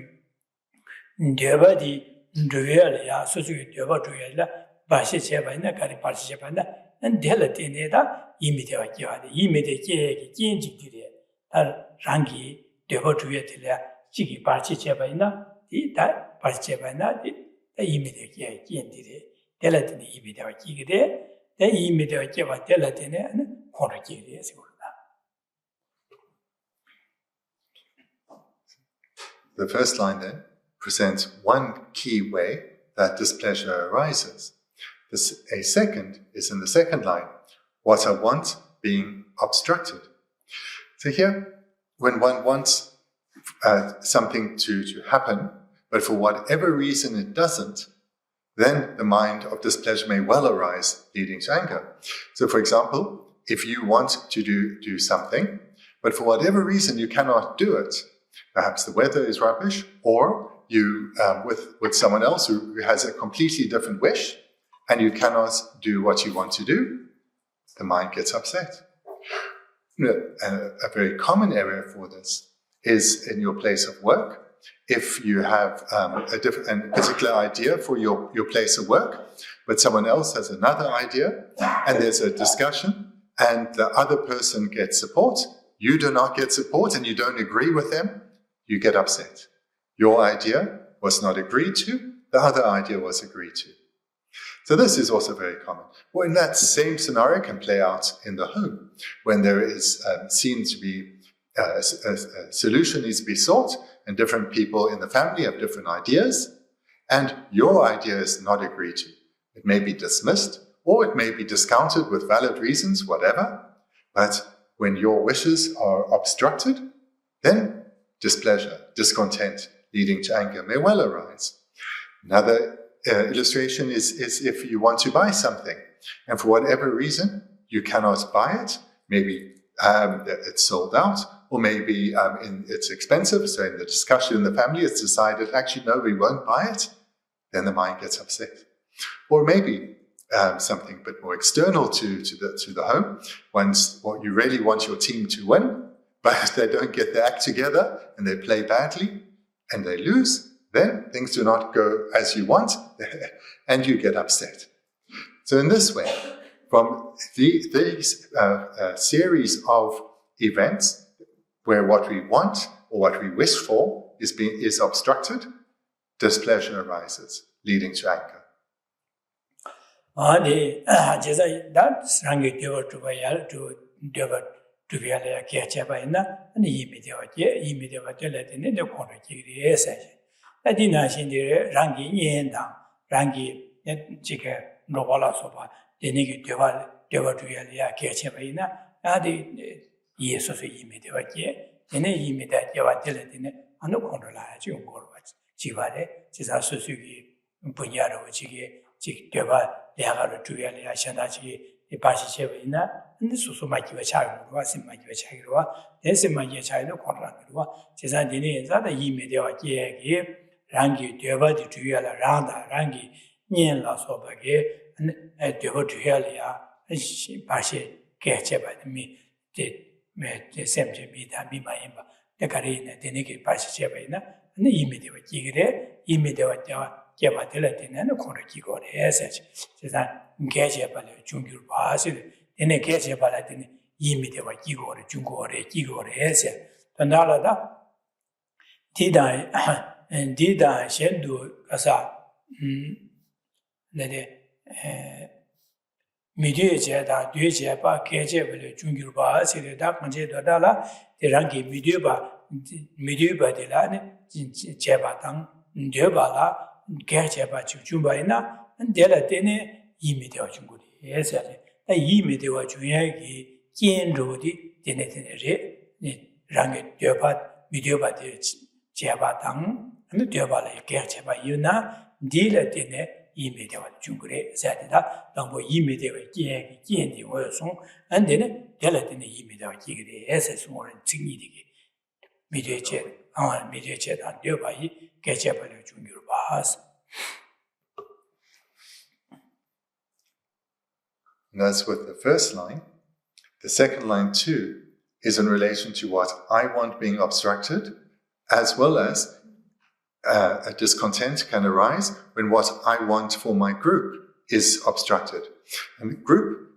데바디 드웨알이야 소수기 데바 드웨알라 바시 제바이나 가리 바시 제바나 안델레데네다 이미데와 기와데 이미데 기에기 기엔지기데 다 랑기 데바 드웨텔야 지기 바시 제바이나 이다 바시 제바이나 이 이미데 기에 기엔디데 델레데네 이미데와 기기데 데 이미데와 기와 델레데네 코르기데 세고다. The first line then presents one key way that displeasure arises. A second is in the second line, what I want being obstructed. So here, when one wants something to happen, but for whatever reason it doesn't, then the mind of displeasure may well arise, leading to anger. So for example, if you want to do something, but for whatever reason you cannot do it, perhaps the weather is rubbish, or you with someone else who has a completely different wish, and you cannot do what you want to do, the mind gets upset. A very common area for this is in your place of work. If you have a particular idea for your place of work, but someone else has another idea, and there's a discussion, and the other person gets support, you do not get support, and you don't agree with them, you get upset. Your idea was not agreed to, the other idea was agreed to. So this is also very common. Well, in that same scenario can play out in the home, when there is seen to be a solution needs to be sought, and different people in the family have different ideas, and your idea is not agreed to. It may be dismissed, or it may be discounted with valid reasons, whatever, but when your wishes are obstructed, then displeasure, discontent, leading to anger may well arise. Another illustration is if you want to buy something, and for whatever reason you cannot buy it, maybe it's sold out, or maybe it's expensive, so in the discussion in the family it's decided, actually no, we won't buy it, then the mind gets upset. Or maybe something a bit more external to the home, once what you really want your team to win, but they don't get their act together and they play badly and they lose, then things do not go as you want and you get upset. So in this way, from these series of events where what we want or what we wish for is obstructed, displeasure arises, leading to anger. 두비알이야 개체바이나 아니 이미디어게 이미디어가 될래더니 내 코르기리 에세지 아디나신데 랑기 년당 랑기 지게 노발아서바 데니기 되바 두비알이야 개체바이나 아디 예수스 이미디어게 얘네 이미디어가 될래더니 어느 코르라지 용거로지 지바레 지사 수수기 분야로 지게 지 되바 야가로 두비알이야 샹다지 바시체바이나 근데 수수마기와 차이로와 심마기와 차이로와 대심마기와 차이로 권라기로와 제산디네 자다 이메데와 계기 랑기 되바디 주야라 랑다 랑기 년라서바게 되바 주야리아 바시 개체바미 데 셈제 미다 미마임바 데카리네 데네게 바시체바이나 근데 이메데와 기그레 이메데와 개바들한테는 코르기고래 에세지 제산 개체발에 중규를 봐서 얘네 개체발한테는 이미대와 기고래 중고래 기고래 에세 단달하다 디다 셴도 가사 네네 미디어제다 뒤제바 개체발에 중규를 봐서 다 관계되다라 대랑기 미디어바들라네 제바당 되바라 개체바 중바이나 데라테네 이미디어 중고리 에세네 이미디어 중요하게 kiến 로디 데네데레 랑게 되바 미디어바데 제바당 근데 되바라 개체바 유나 딜라테네 이미디어 중고리 에세다 당보 이미디어 kiến 원송 안데네 데라테네 이미디어 기그리 에세송을 증이되게 미디어체 미디어체다 되바이 개체바를 중요로 봐서 And as with the first line, the second line too is in relation to what I want being obstructed, as well as a discontent can arise when what I want for my group is obstructed. And the group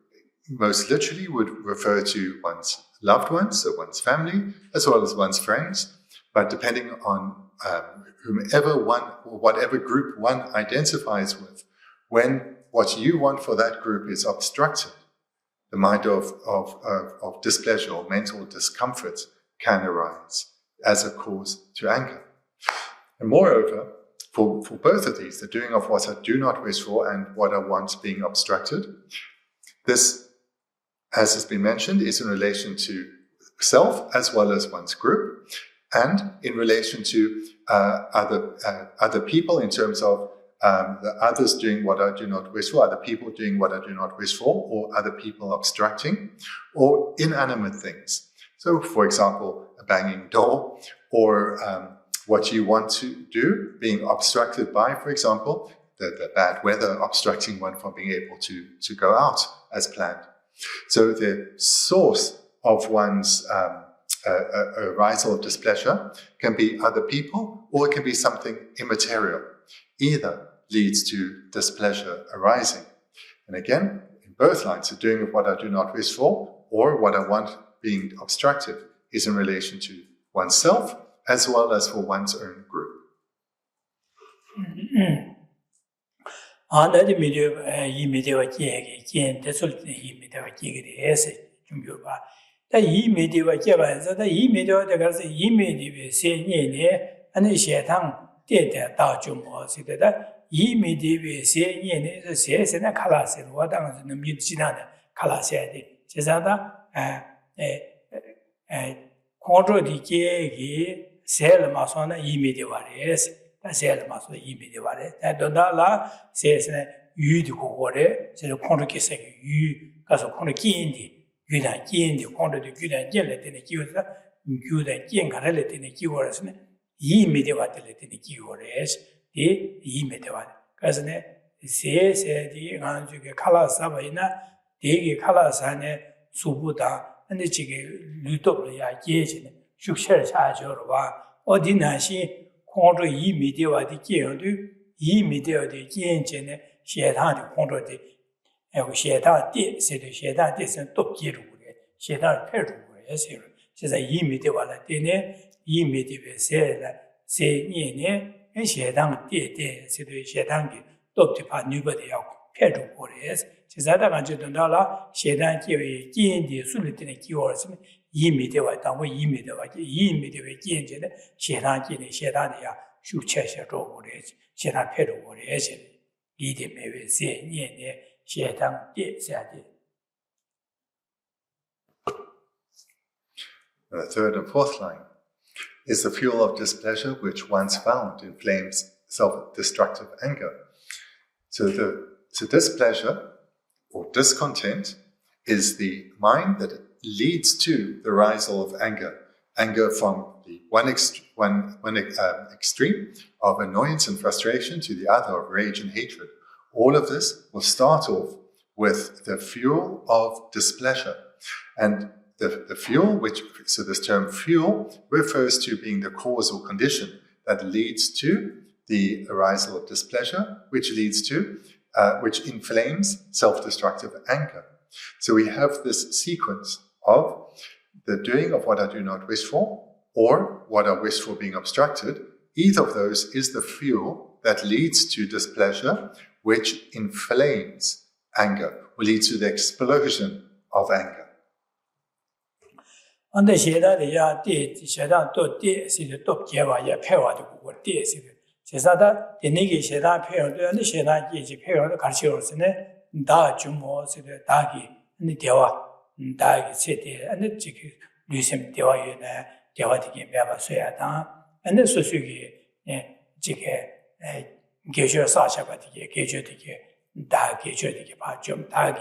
most literally would refer to one's loved ones, so one's family, as well as one's friends, but depending on whomever one or whatever group one identifies with, when what you want for that group is obstructed, the mind of displeasure or mental discomfort can arise as a cause to anger. And moreover, for both of these, the doing of what I do not wish for and what I want being obstructed, this, as has been mentioned, is in relation to self as well as one's group, and in relation to other people in terms of the others doing what I do not wish for, other people doing what I do not wish for, or other people obstructing, or inanimate things. So, for example, a banging door, or what you want to do being obstructed by, for example, the bad weather obstructing one from being able to go out as planned. So the source of one's arisal of displeasure can be other people, or it can be something immaterial. Either leads to displeasure arising. And again, in both lines, the doing of what I do not wish for, or what I want being obstructed, is in relation to oneself, as well as for one's own group. 아나디 미디어 기엔 대솔 미디어 기그레스 중요바 다 미디어 개발해서 다 미디어에 가서 미디어 세년에 아니 세상 때때 다주모시다 미디어 세년에 세세나 칼라세로 와당은 미지나는 칼라세야데 제자다 콘트롤이 계기 셀마소나 미디어와레스 다셀마소 미디어와레 다도달라 세세나 유디고 거래 제가 콘트롤께서 유 가서 콘트롤끼인디 유단 끼인디 콘트롤이 유단 젤레 되는 기호다 유단 끼인 가래레 되는 기호라서네 이 미디어가 되는 기호레스 이 미디어와 그래서네 세세디 간주게 칼라사바이나 되게 칼라사네 수부다 근데 지금 루토블이야 예지네 숙셔 사저로와 어디나시 콘트롤 이 미디어와디 끼어도 이 미디어의 끼인제네 셰타의 콘트롤이 셰타의 셰타의 또 기르고 그래 셰타를 패르고 그래서 제가 이 미디어와라 때네 이 미디어에 세년에 셰당 때때 셰당이 또 디파 뉴버데요 패르고 그래서 제가 가지고 나라 셰당 기회에 끼인디 술리되는 기호였으면 一米的话，当为一米的话，一米的话，见见的，写堂见的，写堂的呀，修切写着我的，写堂配着我的些，一点没为些念的，写堂的下的。The third and fourth line is the fuel of displeasure which once found inflames self-destructive anger. So displeasure or discontent is the mind that leads to the arisal of anger. Anger from the one extreme of annoyance and frustration to the other of rage and hatred. All of this will start off with the fuel of displeasure. And the fuel, so this term fuel refers to being the cause or condition that leads to the arisal of displeasure, which inflames self-destructive anger. So we have this sequence of the doing of what I do not wish for, or what I wish for being obstructed. Either of those is the fuel that leads to displeasure, which inflames anger, or leads to the explosion of anger. 安德写的呀，对，写上多对，是的多结话也配话的过对是的。写上的对那个写上配合的，那写上也是配合的，开始有时呢，大规模是的，大个那电话，大个设的，那这个旅行电话员呢，电话这个没办法说啊，当那说这个这个解决啥下吧，这个解决这个大解决这个吧，就大个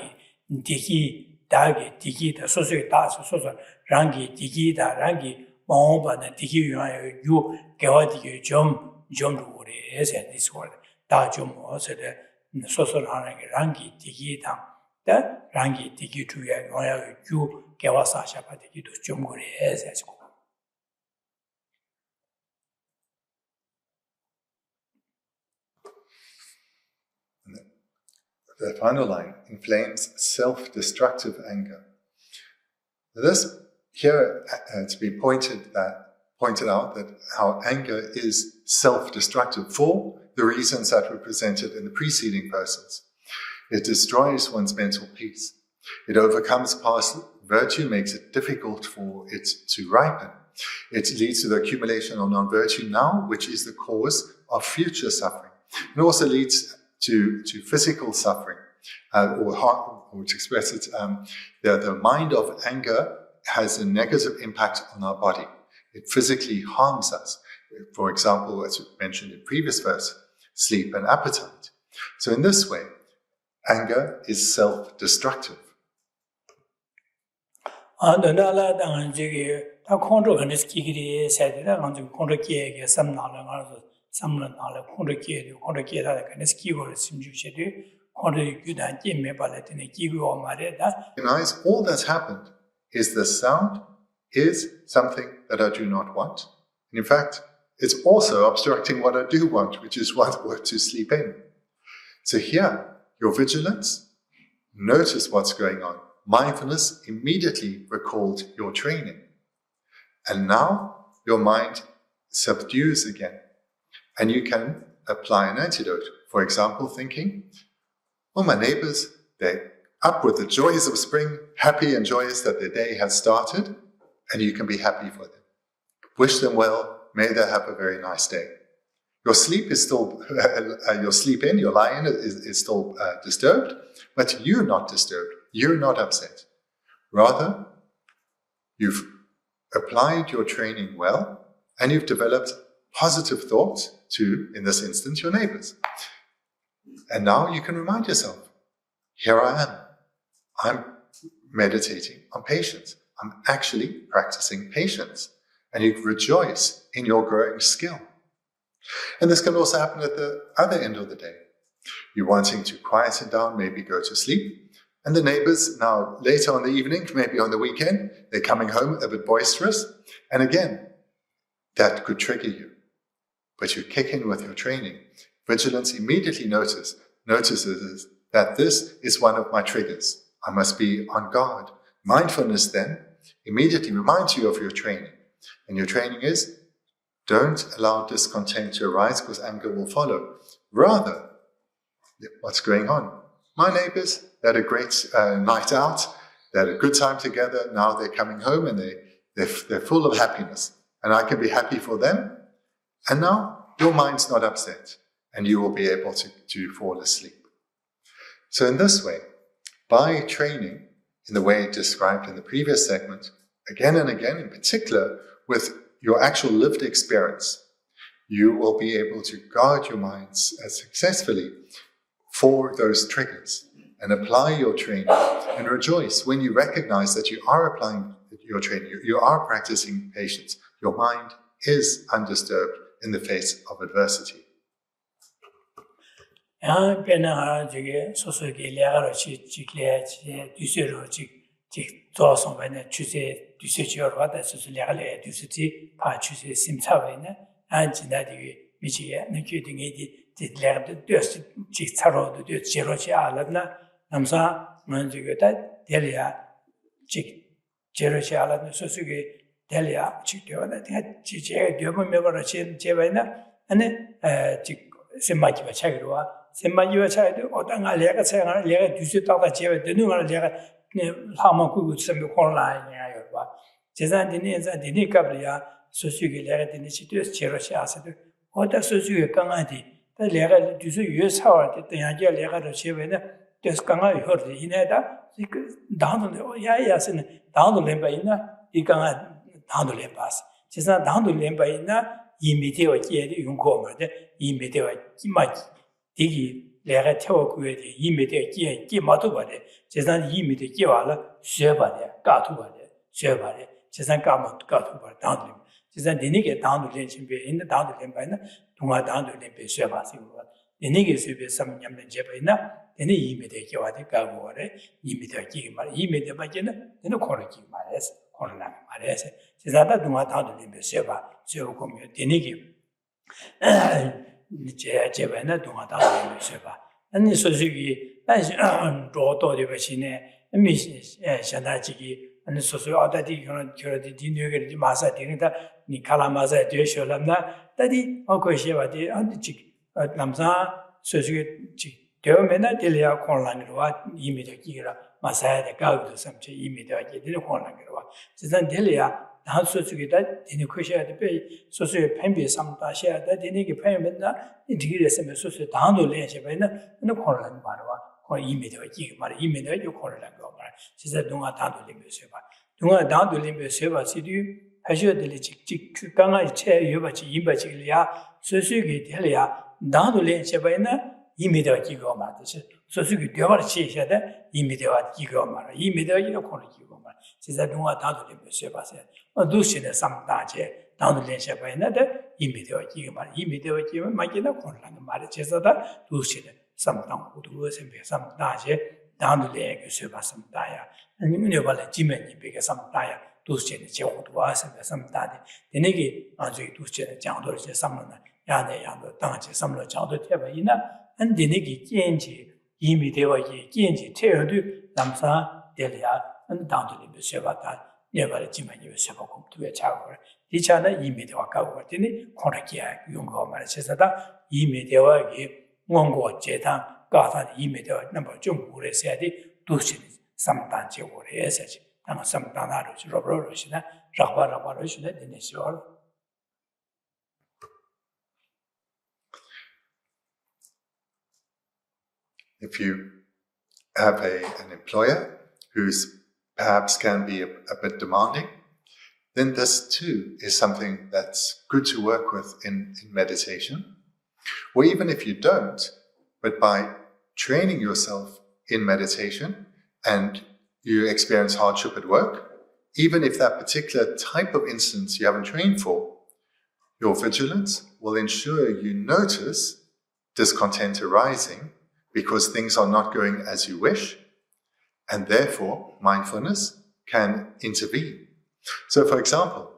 大个第一的说大说让给第一的让给往把那第一原有给我这个就路的现在说的大就么是的说让给第一堂的让给第一主要有给我啥下把这个都中国的现在说。The final line inflames self-destructive anger. This here to be pointed out that how anger is self-destructive for the reasons that were presented in the preceding verses. It destroys one's mental peace. It overcomes past virtue, makes it difficult for it to ripen. It leads to the accumulation of non-virtue now, which is the cause of future suffering. It also leads to physical suffering, or to express it, the mind of anger has a negative impact on our body. It physically harms us. For example, as we mentioned in previous verse, sleep and appetite. So in this way, anger is self-destructive. 等到了当然这个他控制可能是几个的赛的，当然这个控制几个什么拿了，俺说。Denies all that's happened is the sound is something that I do not want. And in fact, it's also obstructing what I do want, which is what to sleep in. So here, your vigilance, notice what's going on. Mindfulness immediately recalled your training. And now your mind subdues again. And you can apply an antidote. For example, thinking, well, my neighbors, they're up with the joys of spring, happy and joyous that their day has started, and you can be happy for them. Wish them well, may they have a very nice day. Your sleep is still, your lie-in is still disturbed, but you're not disturbed, you're not upset. Rather, you've applied your training well, and you've developed positive thoughts to, in this instance, your neighbors. And now you can remind yourself, here I am. I'm meditating on patience. I'm actually practicing patience. And you rejoice in your growing skill. And this can also happen at the other end of the day. You're wanting to quieten down, maybe go to sleep. And the neighbors, now later on the evening, maybe on the weekend, they're coming home a bit boisterous. And again, that could trigger you. But you kick in with your training. Vigilance immediately notices that this is one of my triggers. I must be on guard. Mindfulness then immediately reminds you of your training. And your training is, don't allow discontent to arise because anger will follow. Rather, what's going on? My neighbors, they had a great night out. They had a good time together. Now they're coming home and They're full of happiness. And I can be happy for them. And now your mind's not upset. And you will be able to fall asleep. So in this way, by training in the way described in the previous segment, again and again, in particular with your actual lived experience, you will be able to guard your minds successfully for those triggers and apply your training and rejoice when you recognize that you are applying your training, you are practicing patience. Your mind is undisturbed in the face of adversity. Semmajiva chaydo odanga lega chayanga lega dusu tata jewe denunga lega lama kugu tsami konla nya yorwa jezan dini kabliya sosugi lega dini chitus cheroshi asadu oda sosugi kangadi ta lega dusu yue sawar de tanyage lega ro chewe na des kanga yordi ineda dangdo ya sin dangdo lemba ina ikanga dangdo lembas jezan dangdo lemba ina 이미디어 기에도 용고마데 이미디어 기마기 디기 내가 태워고에 이미디어 기에 기마도 바데 재산 이미디어 기와라 쉐바데 까투바데 쉐바데 재산 까마 까투바 다운드 재산 되니게 다운드 렌신베 있는 다운드 렌바이나 동아 다운드 렌베 쉐바시고 되니게 쉐베 삼냠는 제바이나 되니 이미디어 기와데 까고래 이미디어 기마 이미디어 바게는 되는 코르기 말레스 코르나 말레스 재산다 동아 다운드 렌베 쉐바 제고면 되니게 제바나 동아다 쉐바 아니 소식이 다시 도도데 버시네 미 샤다지기 아니 소소 아다디 그런 저러디 디뉴게디 마사 디니다 니 칼라마자 되셔람나 다디 어거시바디 안지 남자 소식이 지 되면은 딜이야 콘란으로와 이미도 기라 마사야데 가우도 삼체 이미도 기들 콘란으로와 지산 딜이야 다 소식이다 디니 코셔야데 베 소소의 팬비 삼다셔야데 디니게 팬면나 디기레스면 소소 다도 레셔베나 너 콘란 바로와 코 이미도 기 말 이미도 요 콘란 거 말. 진짜 동아 다도 리메셔 봐. 동아 다도 리메셔 봐. 시디 하셔들이 직직 강아지 체 여바지 임바지리야 소소기 될이야 다도 레셔 봐나 이미도 기고 말듯이 소소기 되어버 치셔야데 이미도 기고 말. 이미도 이거 콘란 기고 말. 진짜 동아 다도 리메셔 봐세요. 두시네 삼다제 다운드 렌셔바이나데 이미디어 기말 이미디어 기면 마기나 콘란 말 제사다 두시네 삼당 우두어 셈베 삼다제 다운드 렌셔바 삼다야 아니면 발에 지면이 베게 삼다야 두시네 제고도와 셈베 삼다데 데네기 아주 두시네 장도를 제 삼는 야네 양도 당제 삼로 장도 태바이나 안 데네기 겐지 이미디어 기 겐지 태어도 남사 데리아 안 다운드 렌셔바다 예발에 지만이 세보고 두에 자고 이차는 이미대와 가고 되니 코르기야 용거 말에 제사다 이미대와기 원고 제단 가산 이미대와 넘버 좀 오래서야지 두신 삼단지 오래서지 아마 삼단하로 주로로시나 라바라바로시나 되네시오. If you have an employer who's perhaps can be a bit demanding, then this too is something that's good to work with in meditation. Or even if you don't, but by training yourself in meditation and you experience hardship at work, even if that particular type of instance you haven't trained for, your vigilance will ensure you notice discontent arising because things are not going as you wish, and therefore, mindfulness can intervene. So, for example,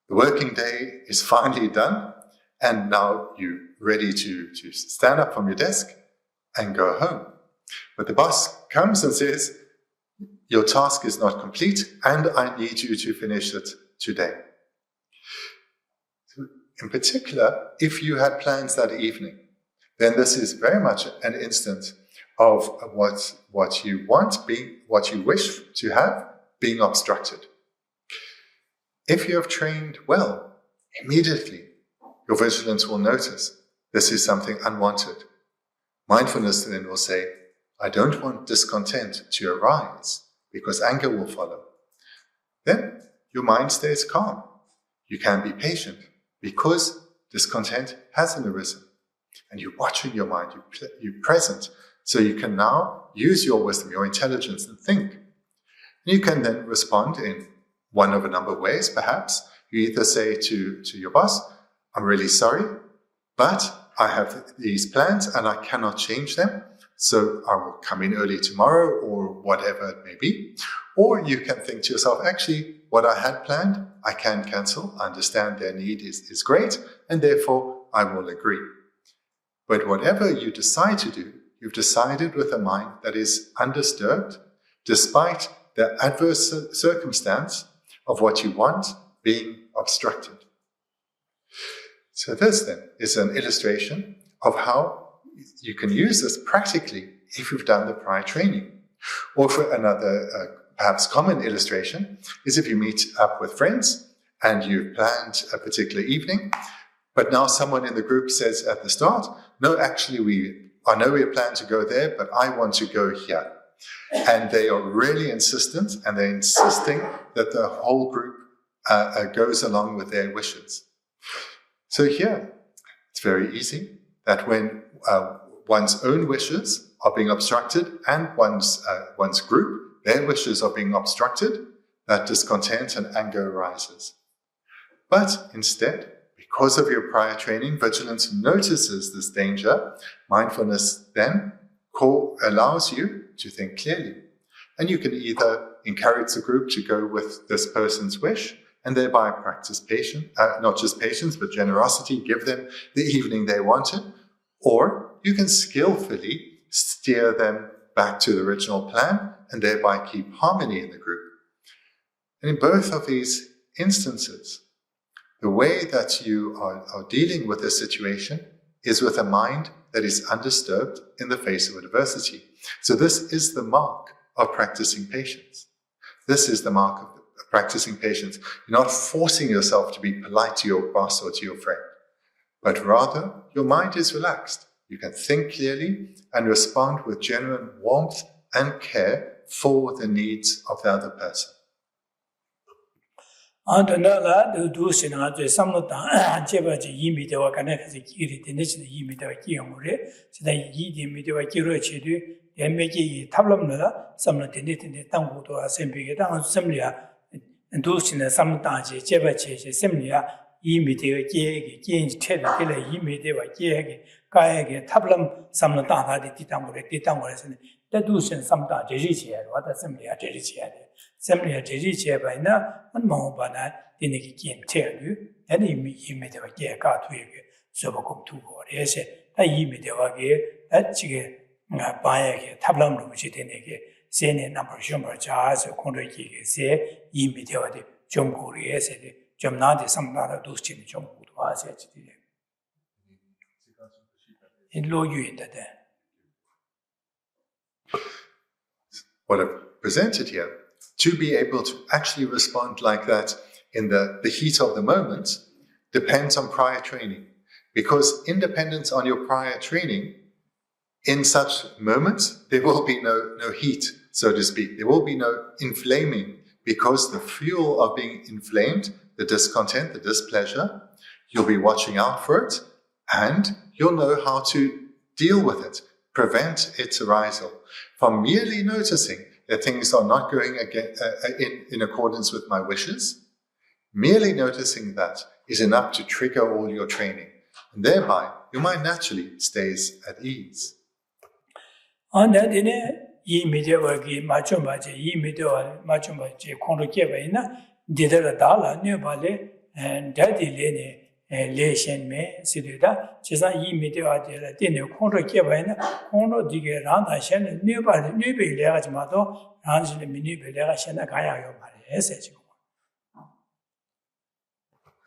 the working day is finally done, and now you're ready to stand up from your desk and go home. But the boss comes and says, your task is not complete, and I need you to finish it today. In particular, if you had plans that evening, then this is very much an instance of what you want, what you wish to have, being obstructed. If you have trained well, immediately your vigilance will notice this is something unwanted. Mindfulness then will say, I don't want discontent to arise because anger will follow. Then your mind stays calm. You can be patient because discontent hasn't arisen. And you're watching your mind, you're present, so you can now use your wisdom, your intelligence, and think. And you can then respond in one of a number of ways, perhaps. You either say to your boss, I'm really sorry, but I have these plans and I cannot change them, so I will come in early tomorrow or whatever it may be. Or you can think to yourself, actually, what I had planned, I can cancel. I understand their need is great, and therefore I will agree. But whatever you decide to do, you've decided with a mind that is undisturbed, despite the adverse circumstance of what you want being obstructed. So this then is an illustration of how you can use this practically if you've done the prior training. Or for another perhaps common illustration is if you meet up with friends and you've planned a particular evening, but now someone in the group says at the start, no, actually I know we plan to go there, but I want to go here. And they are really insistent, and they're insisting that the whole group goes along with their wishes. So here, it's very easy that when one's own wishes are being obstructed and one's group, their wishes are being obstructed, that discontent and anger arises. But instead, because of your prior training, vigilance notices this danger. Mindfulness then allows you to think clearly. And you can either encourage the group to go with this person's wish and thereby practice patience, not just patience, but generosity, give them the evening they wanted. Or you can skillfully steer them back to the original plan and thereby keep harmony in the group. And in both of these instances, the way that you are dealing with this situation is with a mind that is undisturbed in the face of adversity. So this is the mark of practicing patience. This is the mark of practicing patience. You're not forcing yourself to be polite to your boss or to your friend, but rather your mind is relaxed. You can think clearly and respond with genuine warmth and care for the needs of the other person. Antonella do sinaje samnota jebaji yimi de wa kana kasi kiri de ne chi yimi de wa ki yongure sida yi de mi de wa kiro chidu yemeji yi tablamna samna de ne tangbu do asembi ge tang semlia do sina samnota je jebaji je semlia yimi de wa ge ge che de le yimi de wa ge ka ge tablam samna ta da de tangure sene da do sin samta je ji che wa da semlia je ji che Semlia Jiji Baina and Mohobana Diniki Kim Taylor, and immediately get got to Sobacum 2 or Ese, a immediately at Chige Bayake, Tablam, which it in a Sene number Shumber Jazz or Kondaki, say immediately Jomkuri Ese, Jomnadi, some other Dustin Jomku was at in low you in the day. What I've presented here, to be able to actually respond like that in the heat of the moment depends on prior training. Because independent on your prior training, in such moments, there will be no heat, so to speak. There will be no inflaming, because the fuel of being inflamed, the discontent, the displeasure, you'll be watching out for it, and you'll know how to deal with it, prevent its arisal. From merely noticing that things are not going in accordance with my wishes, merely noticing that is enough to trigger all your training. And thereby, your mind naturally stays at ease. And that in a media work, Machumaji, media Machumaji, Kondokevaina, did a dollar, nearby, and daddy lene. Le Shen Me, Sidida, Chesa media dinner, Kondokevaina, Kondo digger round I shen, nearby, Nubi Lerajmato, Angela Minubi Lerashana Gaya, essay.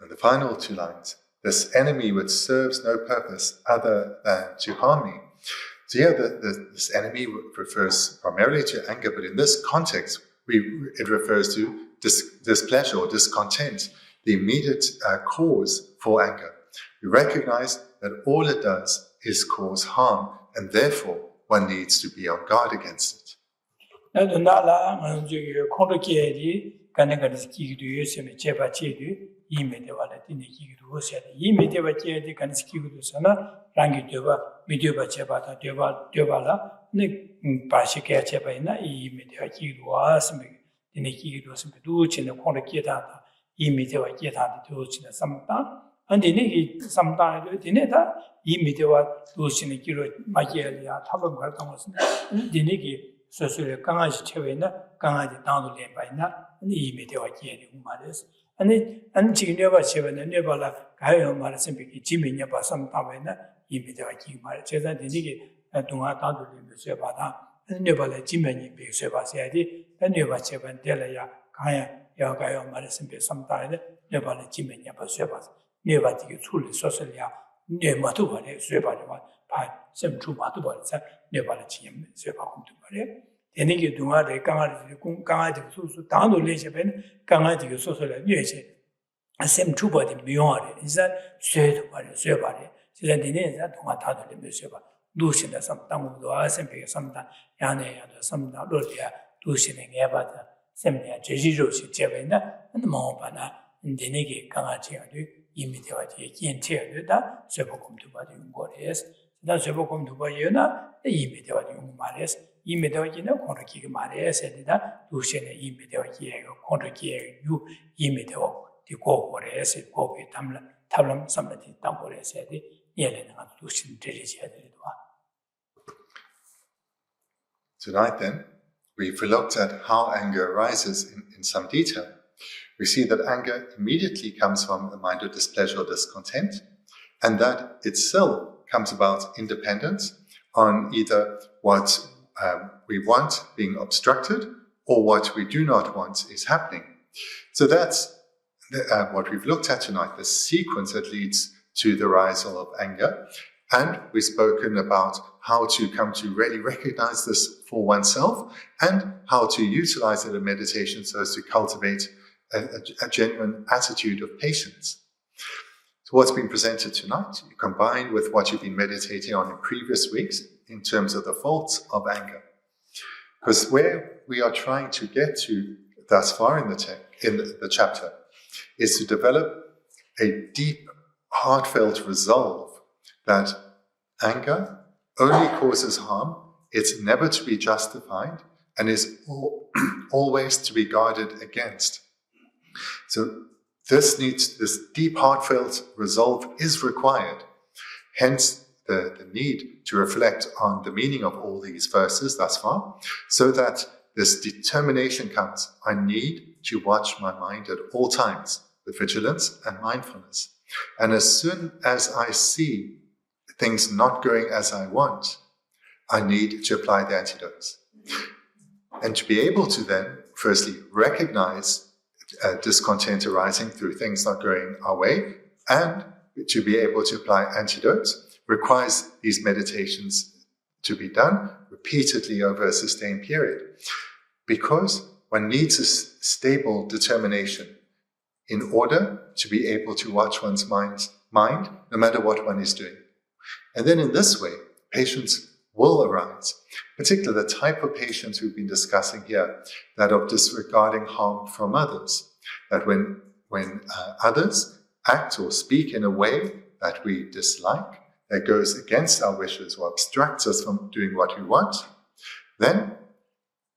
And the final two lines, this enemy which serves no purpose other than to harm me. So here, this enemy refers primarily to anger, but in this context, it refers to displeasure or discontent, the immediate cause for anger. We recognize that all it does is cause harm, and therefore one needs to be on guard against it. 안디네 삼다에 디네다 이미대와 도시는 길로 마게리아 탑을 걸던 디네기 소소를 강아지 체외나 강아지 당도 렘바이나 이미대와 기에리 말이스 아니 지금 내가 체외는 내발라 가요 말씀 비기 지민이 봐 삼다에나 이미대와 기 말. 제가 디네기 동아 당도 렘서 봐다 내발라 지민이 비서 봐야지 내가 체외는 될래야 가야 여가요 말씀 비 삼다에 내발라 지민이 봐서 봐. 네바디게处理 소설이야. 네마도 말해. 쇠바리와 바 sem주 마도 말자. 네바라 지금 쇠바공도 말해. 되는게 동아래 강아지 강아지 소소 다도 내셔변 강아지 소설에 뇌제 sem주 바디 미용하래. 이제 쇠도 말해. 쇠바리. 지난 되는 동아 다도 내셔봐. 누신다 삼당도 아셈베게 삼다. 야네야도 삼다. 로리아 누신에 해봐다. 셈이야 제지로시 제베나 뭐바나 되는게 강아지가 이미대와지 기엔체르다 쇠복음도 받은 거래서 나 쇠복음도 봐요나 이미대와지 말해서 이미대와지는 코르기가 말해서 되다 도시에 이미대와지예요 코르기에 유 이미대와 디고 거래서 고비 탐람 삼라디 땅 거래서 돼 예래는 아주 도시 되지야 되도. Tonight then, we've looked at how anger arises in some detail. We see that anger immediately comes from a mind of displeasure or discontent, and that itself comes about independent on either what we want being obstructed or what we do not want is happening. So that's what we've looked at tonight, the sequence that leads to the arisal of anger. And we've spoken about how to come to really recognize this for oneself and how to utilize it in meditation so as to cultivate a genuine attitude of patience. So what's been presented tonight, you combine with what you've been meditating on in previous weeks in terms of the faults of anger. Because where we are trying to get to thus far in the chapter is to develop a deep, heartfelt resolve that anger only causes harm, it's never to be justified, and is always to be guarded against. So this deep, heartfelt resolve is required. Hence, the need to reflect on the meaning of all these verses thus far, so that this determination comes. I need to watch my mind at all times with vigilance and mindfulness. And as soon as I see things not going as I want, I need to apply the antidotes. And to be able to then, firstly, recognize discontent arising through things not going our way, and to be able to apply antidotes requires these meditations to be done repeatedly over a sustained period. Because one needs a stable determination in order to be able to watch one's mind no matter what one is doing. And then in this way, patience will arise, particularly the type of patience we've been discussing here, that of disregarding harm from others. That when others act or speak in a way that we dislike, that goes against our wishes or obstructs us from doing what we want, then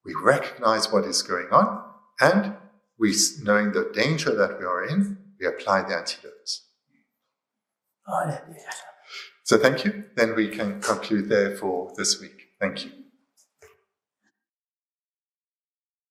we recognize what is going on, and we, knowing the danger that we are in, we apply the antidotes. So thank you. Then we can conclude there for this week. Thank you.